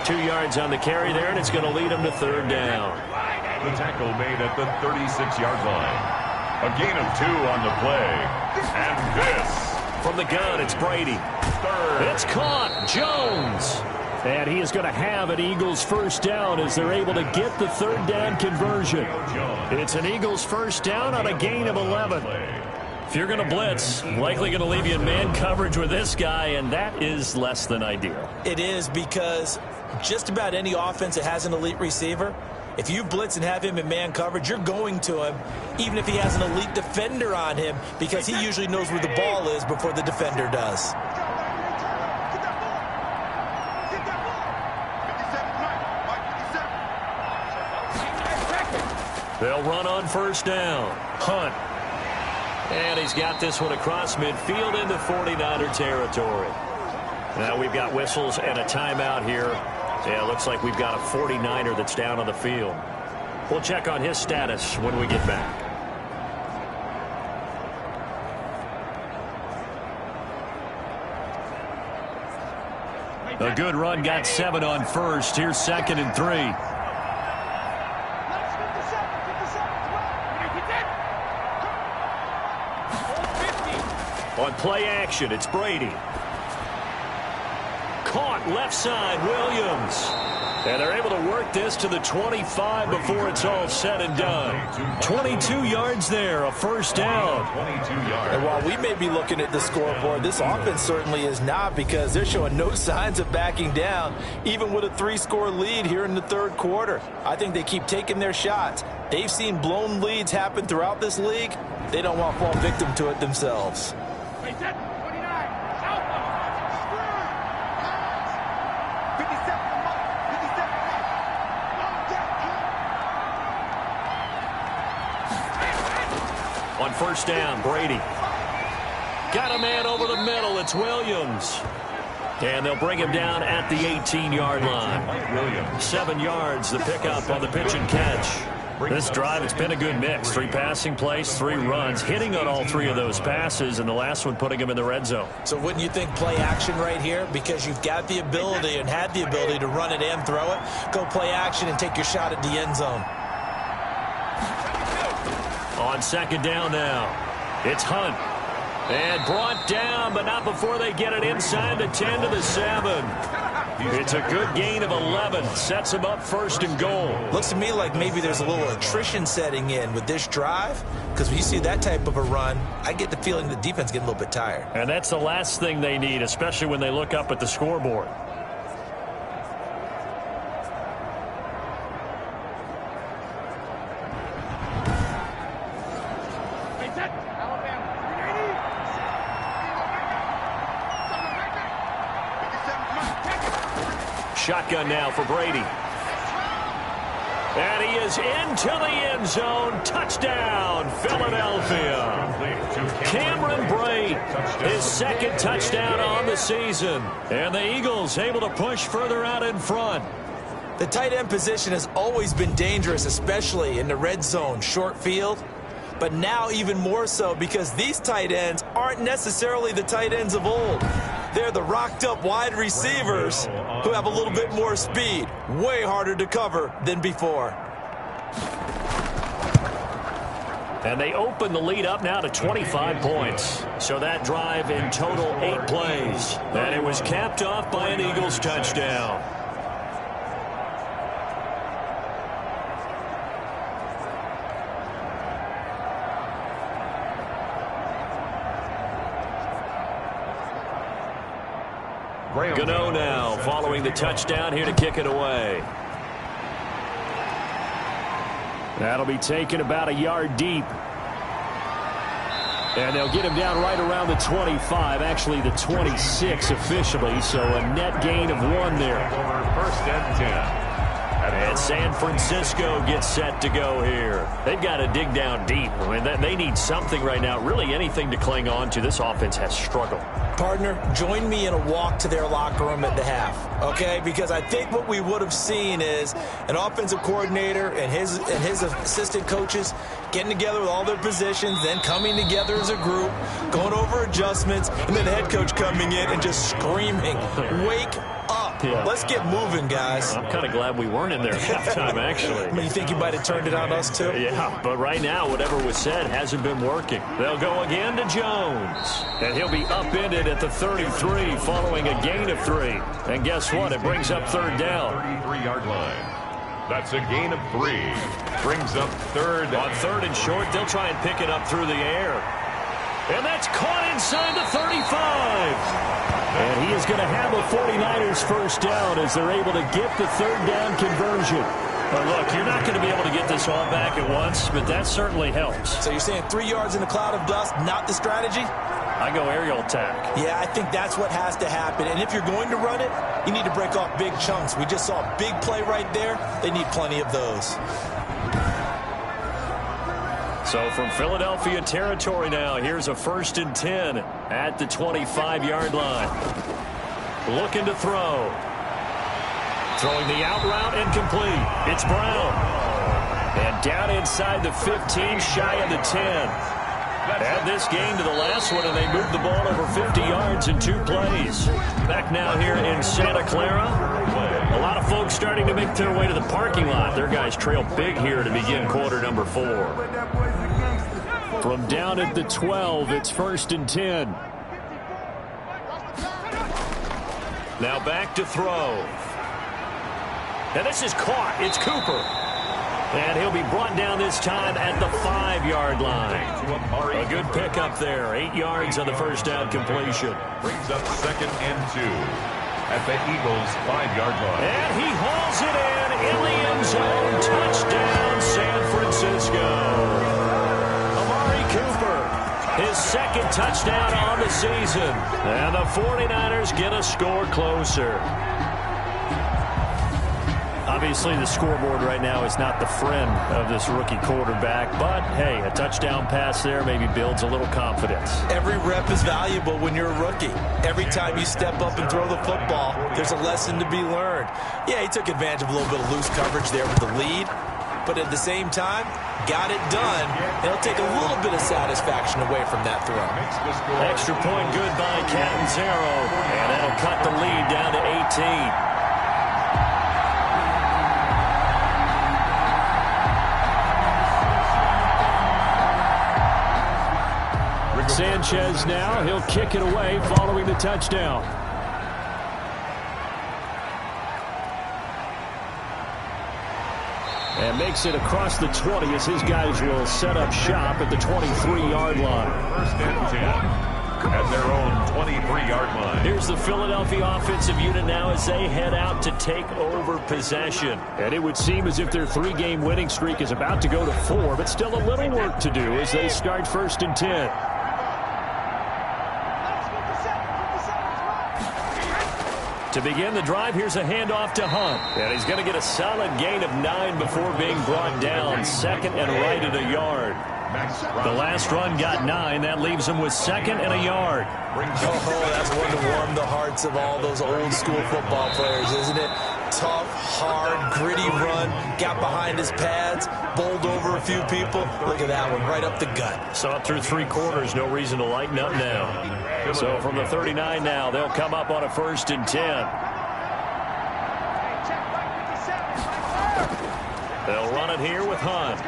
2 yards on the carry there, and it's going to lead him to 3rd down. The tackle made at the 36-yard line. A gain of 2 on the play. And this. From the gun, it's Brady. 3rd. It's caught. Jones. And he is going to have an Eagles 1st down as they're able to get the 3rd down conversion. It's an Eagles 1st down on a gain of 11. If you're going to blitz, likely going to leave you in man coverage with this guy, and that is less than ideal. It is, because just about any offense that has an elite receiver, if you blitz and have him in man coverage, you're going to him, even if he has an elite defender on him, because he usually knows where the ball is before the defender does. They'll run on 1st down. Hunt. And he's got this one across midfield into 49er territory. Now we've got whistles and a timeout here. Yeah, it looks like we've got a 49er that's down on the field. We'll check on his status when we get back. A good run got 7 on first. Here's 2nd and 3. On play action, it's Brady. Caught left side, Williams. And they're able to work this to the 25 before it's all said and done. 22 yards there, a first down. And while we may be looking at the scoreboard, this offense certainly is not, because they're showing no signs of backing down, even with a 3-score lead here in the third quarter. I think they keep taking their shots. They've seen blown leads happen throughout this league. They don't want to fall victim to it themselves. On first down, Brady. Got a man over the middle. It's Williams. And they'll bring him down at the 18-yard line. 7 yards, the pickup on the pitch and catch. This drive, it's been a good mix. 3 passing plays, 3 runs, hitting on all 3 of those passes, and the last one putting him in the red zone. So wouldn't you think play action right here? Because you've got the ability and had the ability to run it and throw it. Go play action and take your shot at the end zone. On second down now, it's Hunt. And brought down, but not before they get it inside the 10 to the 7. It's a good gain of 11. Sets them up 1st and goal. Looks to me like maybe there's a little attrition setting in with this drive, because when you see that type of a run, I get the feeling the defense getting a little bit tired. And that's the last thing they need, especially when they look up at the scoreboard. Shotgun now for Brady. And he is into the end zone. Touchdown, Philadelphia. Cameron Brate, his 2nd touchdown on the season. And the Eagles able to push further out in front. The tight end position has always been dangerous, especially in the red zone, short field. But now even more so, because these tight ends aren't necessarily the tight ends of old. They're the rocked-up wide receivers who have a little bit more speed. Way harder to cover than before. And they open the lead up now to 25 points. So that drive in total 8 plays. And it was capped off by an Eagles touchdown. Gano now following the touchdown here to kick it away. That'll be taken about a yard deep. And they'll get him down right around the 25, actually the 26 officially, so a net gain of 1 there. 1st and 10. And San Francisco gets set to go here. They've got to dig down deep. I mean, they need something right now, really anything to cling on to. This offense has struggled. Partner, join me in a walk to their locker room at the half, okay? Because I think what we would have seen is an offensive coordinator and his assistant coaches getting together with all their positions, then coming together as a group, going over adjustments, and then the head coach coming in and just screaming, "Wake up. Yeah. Let's get moving, guys." I'm kind of glad we weren't in there at halftime, actually. I mean, you think you might have turned it on us, too? Yeah, but right now, whatever was said hasn't been working. They'll go again to Jones. And he'll be upended at the 33 following a gain of 3. And guess what? It brings up 3rd down. 33-yard line. That's a gain of 3. Brings up 3rd. On 3rd and short, they'll try and pick it up through the air. And that's caught inside the 35. And he is going to have a 49ers first down as they're able to get the 3rd down conversion. Look, you're not going to be able to get this all back at once, but that certainly helps. So you're saying 3 yards in a cloud of dust, not the strategy? I go aerial attack. Yeah, I think that's what has to happen. And if you're going to run it, you need to break off big chunks. We just saw a big play right there. They need plenty of those. So from Philadelphia territory now, here's a 1st and 10 at the 25-yard line. Looking to throw. Throwing the out route incomplete. It's Brown. And down inside the 15, shy of the 10. Add this game to the last one, and they moved the ball over 50 yards in 2 plays. Back now here in Santa Clara. A lot of folks starting to make their way to the parking lot. Their guys trail big here to begin quarter number 4. From down at the 12, it's 1st and 10. Now back to throw. And this is caught. It's Cooper. And he'll be brought down this time at the 5-yard line. A good pickup there. 8 yards on the first down completion. Brings up 2nd and 2 at the Eagles' 5-yard line. And he hauls it in the end zone. Touchdown, San Francisco. Amari Cooper, his 2nd touchdown on the season. And the 49ers get a score closer. Obviously, the scoreboard right now is not the friend of this rookie quarterback. But, hey, a touchdown pass there maybe builds a little confidence. Every rep is valuable when you're a rookie. Every time you step up and throw the football, there's a lesson to be learned. Yeah, he took advantage of a little bit of loose coverage there with the lead. But at the same time, got it done. It'll take a little bit of satisfaction away from that throw. Extra point good by Catanzaro. And that'll cut the lead down to 18. Sanchez now, he'll kick it away following the touchdown. And makes it across the 20 as his guys will set up shop at the 23-yard line. 1st and 10 at their own 23-yard line. Here's the Philadelphia offensive unit now as they head out to take over possession. And it would seem as if their 3-game winning streak is about to go to 4, but still a little work to do as they start 1st and 10. To begin the drive, here's a handoff to Hunt. And he's going to get a solid gain of 9 before being brought down. 2nd and right at a yard. The last run got 9. That leaves him with 2nd and a yard. Oh, that's one to warm the hearts of all those old school football players, isn't it? Tough, hard, gritty run. Got behind his pads, bowled over a few people. Look at that one, right up the gut. Saw it through 3 quarters. No reason to lighten up now. So from the 39 now, they'll come up on a 1st and 10. They'll run it here with Hunt.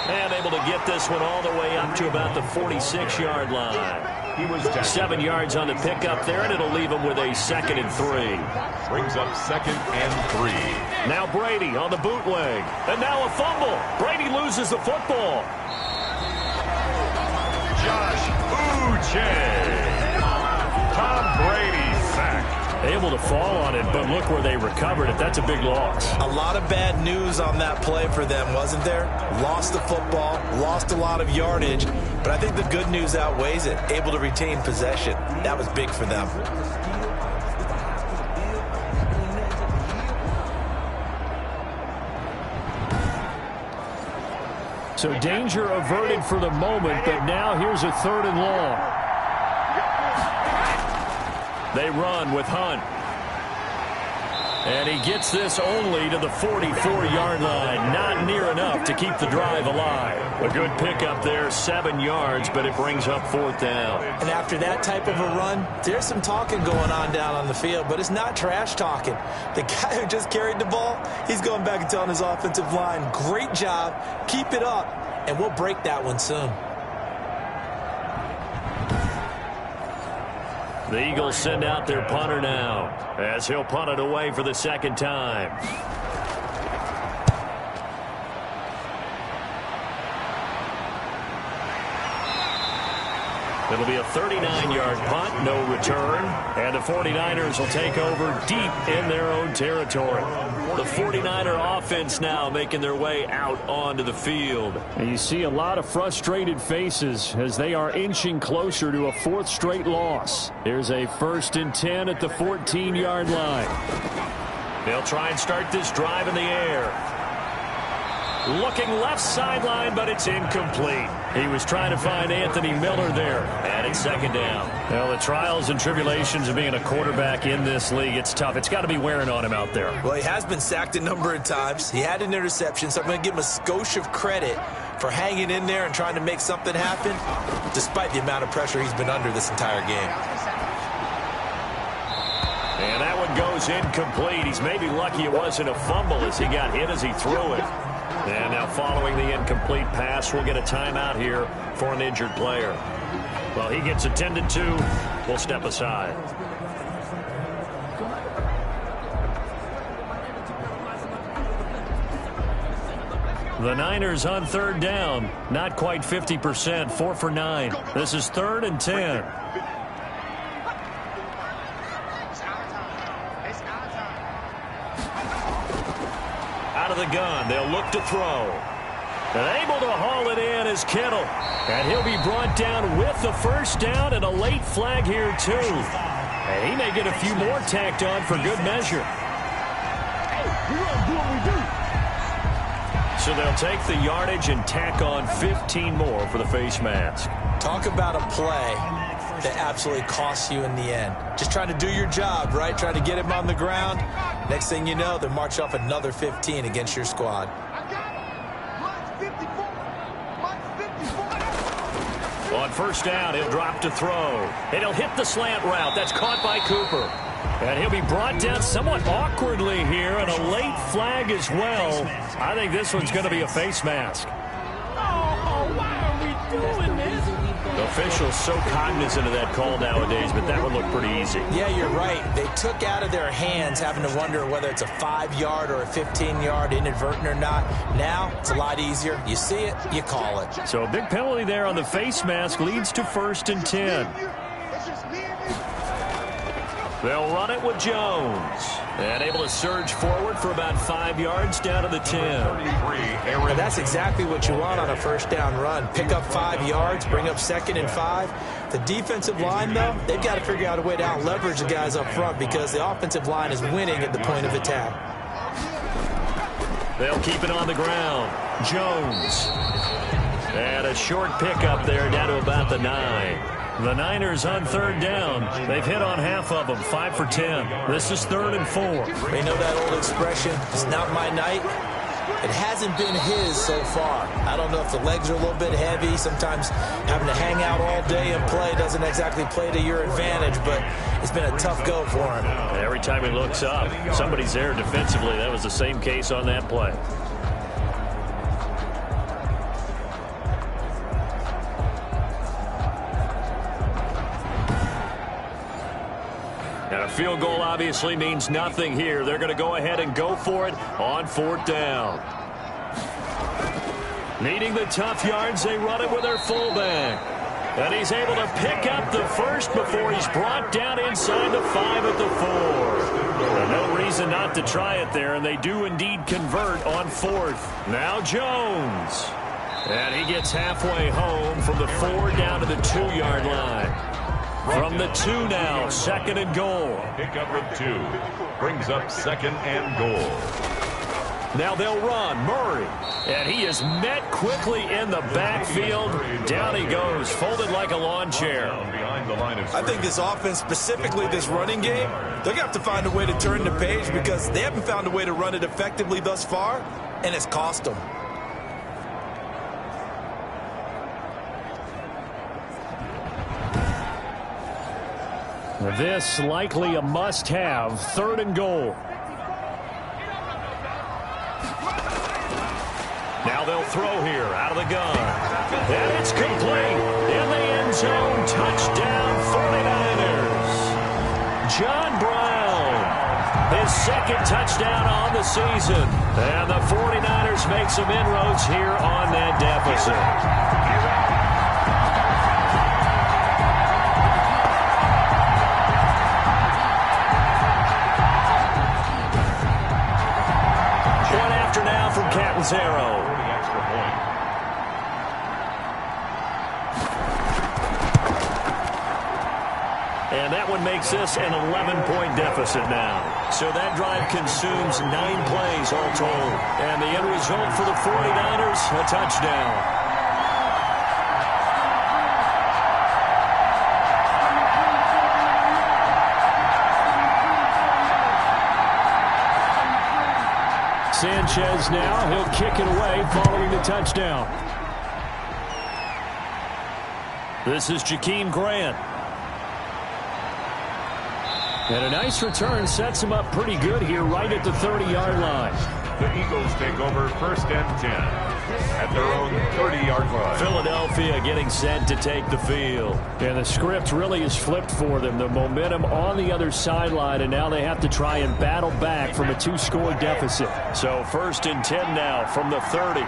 And able to get this one all the way up to about the 46-yard line. 7 yards on the pickup there, and it'll leave him with a 2nd and 3. Brings up 2nd and 3. Now Brady on the bootleg. And now a fumble. Brady loses the football. Josh Uche. Tom Brady sacked. Able to fall on it, but look where they recovered it. That's a big loss. A lot of bad news on that play for them, wasn't there? Lost the football, lost a lot of yardage, but I think the good news outweighs it. Able to retain possession. That was big for them. So danger averted for the moment, but now here's a 3rd and long. They run with Hunt. And he gets this only to the 44-yard line. Not near enough to keep the drive alive. A good pickup there, 7 yards, but it brings up 4th down. And after that type of a run, there's some talking going on down on the field, but it's not trash talking. The guy who just carried the ball, he's going back and telling his offensive line, great job, keep it up, and we'll break that one soon. The Eagles send out their punter now as he'll punt it away for the 2nd time. It'll be a 39-yard punt, no return, and the 49ers will take over deep in their own territory. The 49er offense now making their way out onto the field. And you see a lot of frustrated faces as they are inching closer to a 4th straight loss. Here's a 1st and 10 at the 14-yard line. They'll try and start this drive in the air. Looking left sideline, but it's incomplete. He was trying to find Anthony Miller there. And on second down. Well, the trials and tribulations of being a quarterback in this league, it's tough. It's got to be wearing on him out there. Well, he has been sacked a number of times. He had an interception, so I'm going to give him a skosh of credit for hanging in there and trying to make something happen, despite the amount of pressure he's been under this entire game. And that one goes incomplete. He's maybe lucky it wasn't a fumble as he got hit as he threw it. And now following the incomplete pass, we'll get a timeout here for an injured player. Well, he gets attended to. We'll step aside. The Niners on third down. Not quite 50%. 4 for 9. This is 3rd and 10. Out of the gun. They'll look to throw. And able to haul it in is Kittle. And he'll be brought down with the first down and a late flag here, too. And he may get a few more tacked on for good measure. Hey, we're going to do what we do. So they'll take the yardage and tack on 15 more for the face mask. Talk about a play that absolutely costs you in the end. Just trying to do your job, right? Trying to get him on the ground. Next thing you know, they march off another 15 against your squad. On first down, he'll drop to throw. And he'll hit the slant route. That's caught by Cooper. And he'll be brought down somewhat awkwardly here, and a late flag as well. I think this one's going to be a face mask. Oh, why are we doing this? The officials so cognizant of that call nowadays, but that would look pretty easy. Yeah, you're right. They took out of their hands having to wonder whether it's a 5-yard or a 15-yard inadvertent or not. Now, it's a lot easier. You see it, you call it. So a big penalty there on the face mask leads to 1st and 10. They'll run it with Jones. And able to surge forward for about 5 yards down to the 10. And that's exactly what you want on a first down run. Pick up 5 yards, bring up 2nd and 5. The defensive line, though, they've got to figure out a way to out-leverage the guys up front because the offensive line is winning at the point of attack. They'll keep it on the ground. Jones. And a short pickup there down to about the 9. The Niners on third down. They've hit on half of them, 5 for 10. This is 3rd and 4. They know that old expression, it's not my night. It hasn't been his so far. I don't know if the legs are a little bit heavy. Sometimes having to hang out all day and play doesn't exactly play to your advantage, but it's been a tough go for him. Every time he looks up, somebody's there defensively. That was the same case on that play. And a field goal obviously means nothing here. They're going to go ahead and go for it on 4th down. Needing the tough yards, they run it with their fullback. And he's able to pick up the first before he's brought down inside the 5 at the 4. And no reason not to try it there, and they do indeed convert on 4th. Now Jones. And he gets halfway home from the 4 down to the 2-yard line. From the 2 now, 2nd and goal. Pickup of 2 brings up 2nd and goal. Now they'll run. Murray. And he is met quickly in the backfield. Down he goes, folded like a lawn chair. I think this offense, specifically this running game, they're going to have to find a way to turn the page because they haven't found a way to run it effectively thus far, and it's cost them. This likely a must-have. 3rd and goal. Now they'll throw here out of the gun. And it's complete. In the end zone. Touchdown 49ers. John Brown. His 2nd touchdown on the season. And the 49ers make some inroads here on that deficit. From Catanzaro. And that one makes this an 11-point deficit now. So that drive consumes 9 plays all told. And the end result for the 49ers, a touchdown. Sanchez now. He'll kick it away following the touchdown. This is Jakeem Grant. And a nice return sets him up pretty good here right at the 30-yard line. The Eagles take over 1st and 10 at their own 30-yard line. Philadelphia getting set to take the field. And the script really is flipped for them. The momentum on the other sideline, and now they have to try and battle back from a 2-score deficit. So 1st and 10 now from the 30.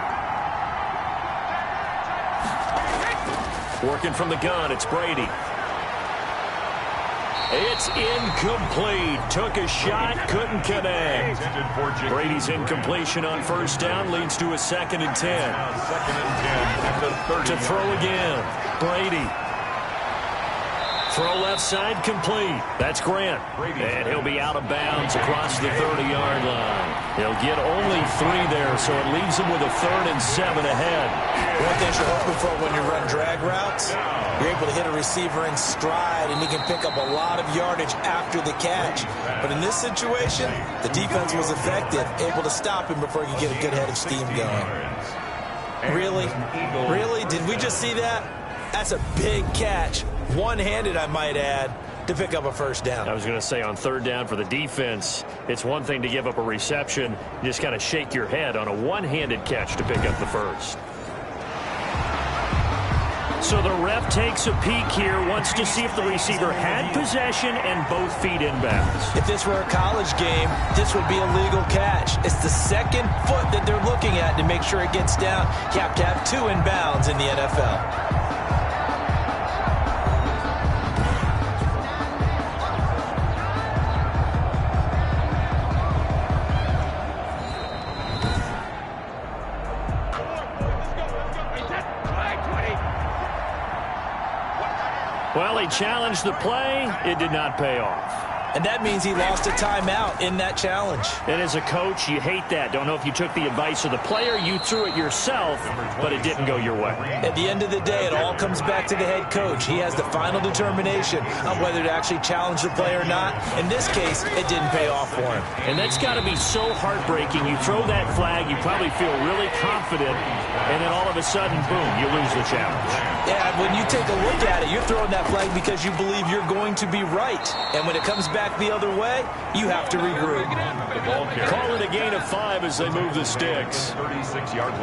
Working from the gun, it's Brady. It's incomplete. Took a shot, couldn't connect. Brady's incompletion on 1st down leads to a 2nd and 10. 2nd and 10 at the 30. To throw again. Brady. Throw left side complete. That's Grant. And he'll be out of bounds across the 30-yard line. He'll get only 3 there, so it leaves him with a 3rd and 7 ahead. One thing you're hoping for when you run drag routes, you're able to hit a receiver in stride, and he can pick up a lot of yardage after the catch. But in this situation, the defense was effective, able to stop him before he could get a good head of steam going. Really? Really? Did we just see that? That's a big catch. One-handed, I might add, to pick up a 1st down. I was going to say on 3rd down for the defense, it's one thing to give up a reception. You just kind of shake your head on a one-handed catch to pick up the 1st. So the ref takes a peek here, wants to see if the receiver had possession and both feet inbounds. If this were a college game, this would be a legal catch. It's the 2nd foot that they're looking at to make sure it gets down. You have to have 2 inbounds in the NFL. Well, he challenged the play. It did not pay off. And that means he lost a timeout in that challenge. And as a coach, you hate that. Don't know if you took the advice of the player. You threw it yourself, but it didn't go your way. At the end of the day, it all comes back to the head coach. He has the final determination on whether to actually challenge the play or not. In this case, it didn't pay off for him. And that's got to be so heartbreaking. You throw that flag, you probably feel really confident, and then all of a sudden, boom, you lose the challenge. Yeah, when you take a look at it, you're throwing that flag because you believe you're going to be right. And when it comes back the other way, you have to regroup. Call it a gain of 5 as they move the sticks.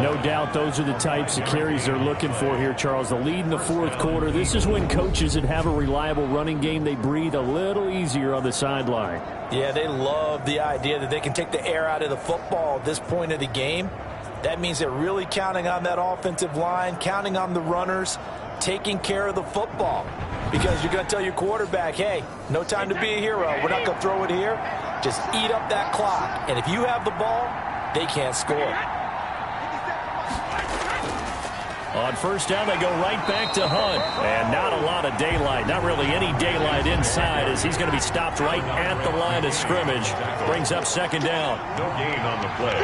No doubt those are the types of carries they're looking for here, Charles. The lead in the 4th quarter. This is when coaches that have a reliable running game, they breathe a little easier on the sideline. Yeah, they love the idea that they can take the air out of the football at this point of the game. That means they're really counting on that offensive line, counting on the runners, taking care of the football. Because you're going to tell your quarterback, hey, no time to be a hero. We're not going to throw it here. Just eat up that clock. And if you have the ball, they can't score. On 1st down, they go right back to Hunt. And not a lot of daylight. Not really any daylight inside as he's going to be stopped right at the line of scrimmage. Brings up 2nd down. No gain on the play.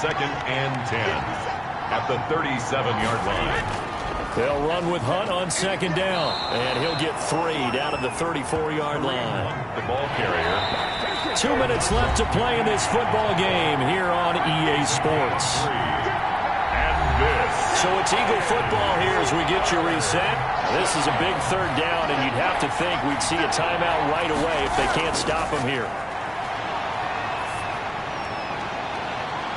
2nd and 10 at the 37-yard line. They'll run with Hunt on 2nd down. And he'll get 3 down at the 34-yard line. The ball carrier. 2 minutes left to play in this football game here on EA Sports. And this. So it's Eagle football here as we get you reset. This is a big 3rd down, and you'd have to think we'd see a timeout right away if they can't stop him here.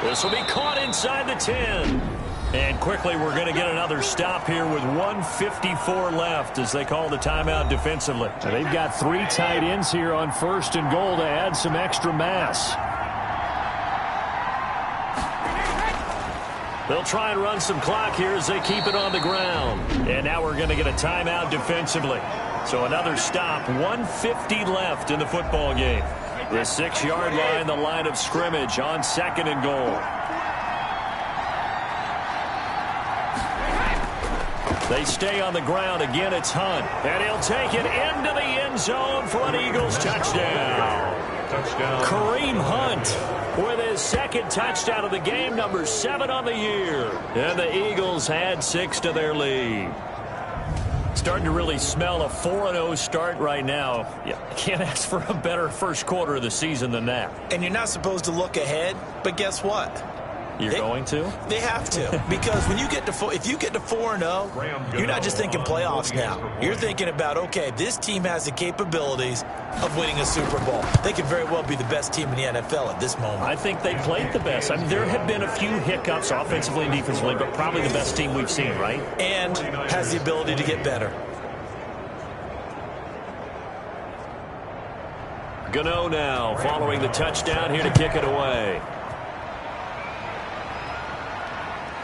This will be caught inside the 10. And quickly, we're going to get another stop here with 1:54 left as they call the timeout defensively. Now they've got 3 tight ends here on 1st and goal to add some extra mass. They'll try and run some clock here as they keep it on the ground. And now we're going to get a timeout defensively. So another stop, 1:50 left in the football game. The 6-yard line, the line of scrimmage on 2nd and goal. They stay on the ground. Again, it's Hunt. And he'll take it into the end zone for an Eagles touchdown. Kareem Hunt with his 2nd touchdown of the game, number 7 on the year. And the Eagles add 6 to their lead. starting to really smell a 4-0 start right now. Yeah, can't ask for a better first quarter of the season than that. And you're not supposed to look ahead, but guess what? You're going to? They have to, because when you get to if you get to 4-0, you're not just thinking playoffs now. You're thinking about, okay, this team has the capabilities of winning a Super Bowl. They could very well be the best team in the NFL at this moment. I think they played the best. I mean, there have been a few hiccups offensively and defensively, but probably the best team we've seen, right? And has the ability to get better. Gano now following the touchdown here to kick it away.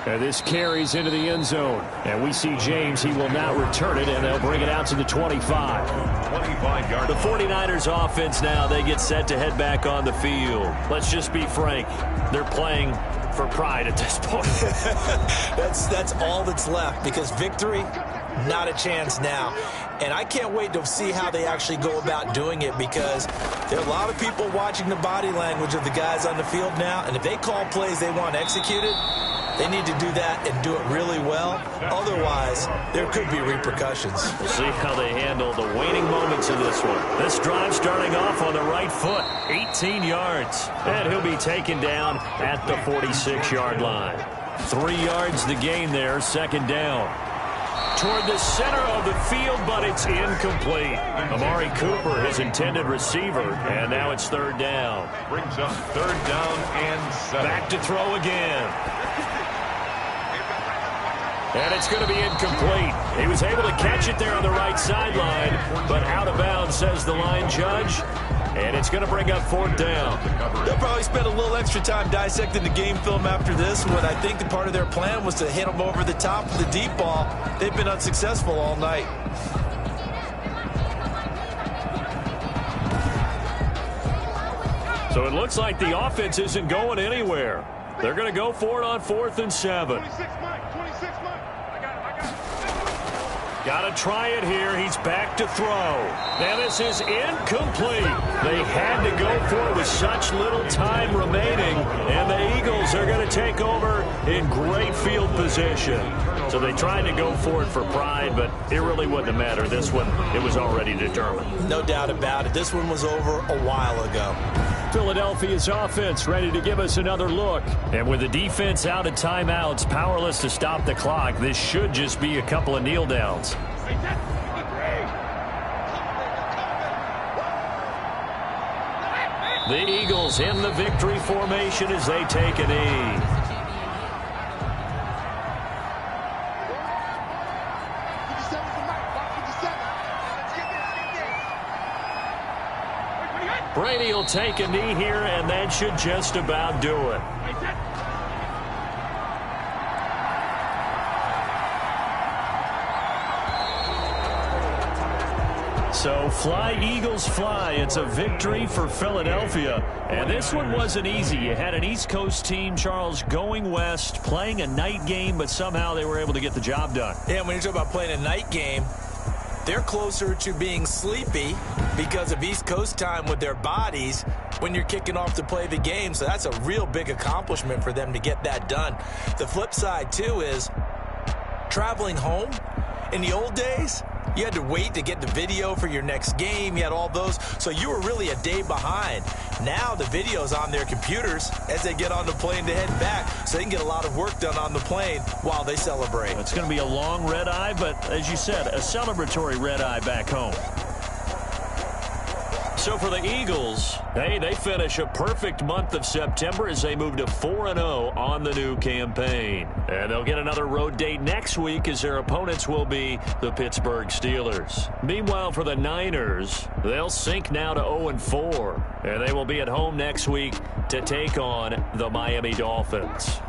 And this carries into the end zone. And we see James. He will not return it, and they'll bring it out to the 25. 25-yard. The 49ers offense now, they get set to head back on the field. Let's just be frank. They're playing for pride at this point. That's all that's left, because victory, not a chance now. And I can't wait to see how they actually go about doing it, because there are a lot of people watching the body language of the guys on the field now, and if they call plays they want executed, they need to do that and do it really well. Otherwise, there could be repercussions. We'll see how they handle the waning moments of this one. This drive starting off on the right foot, 18 yards. And he'll be taken down at the 46-yard line. 3 yards the gain there, second down. Toward the center of the field, but it's incomplete. Amari Cooper, his intended receiver, and now it's third down. Brings up third down and 7. Back to throw again. And it's going to be incomplete. He was able to catch it there on the right sideline, but out of bounds, says the line judge. And it's going to bring up fourth down. They'll probably spend a little extra time dissecting the game film after this one. I think the part of their plan was to hit them over the top of the deep ball. They've been unsuccessful all night. So it looks like the offense isn't going anywhere. They're going to go for it on 4th and 7. 26 Mike, 26 Mike. I got it. Got to try it here. He's back to throw. Now this is incomplete. They had to go for it with such little time remaining, and the Eagles are going to take over in great field position. So they tried to go for it for pride, but it really wouldn't have mattered. This one, it was already determined. No doubt about it. This one was over a while ago. Philadelphia's offense ready to give us another look. And with the defense out of timeouts, powerless to stop the clock, this should just be a couple of kneel downs. The Eagles in the victory formation as they take a knee. Brady will take a knee here, and that should just about do it. So fly, Eagles, fly. It's a victory for Philadelphia. And this one wasn't easy. You had an East Coast team, Charles, going west, playing a night game, but somehow they were able to get the job done. Yeah, when you're talking about playing a night game, they're closer to being sleepy because of East Coast time with their bodies when you're kicking off to play the game. So that's a real big accomplishment for them to get that done. The flip side, too, is traveling home. In the old days, you had to wait to get the video for your next game. You had all those. So you were really a day behind. Now the video's on their computers as they get on the plane to head back, so they can get a lot of work done on the plane while they celebrate. It's going to be a long red eye, but as you said, a celebratory red eye back home. So for the Eagles, hey, they finish a perfect month of September as they move to 4-0 on the new campaign. And they'll get another road date next week as their opponents will be the Pittsburgh Steelers. Meanwhile, for the Niners, they'll sink now to 0-4. And they will be at home next week to take on the Miami Dolphins.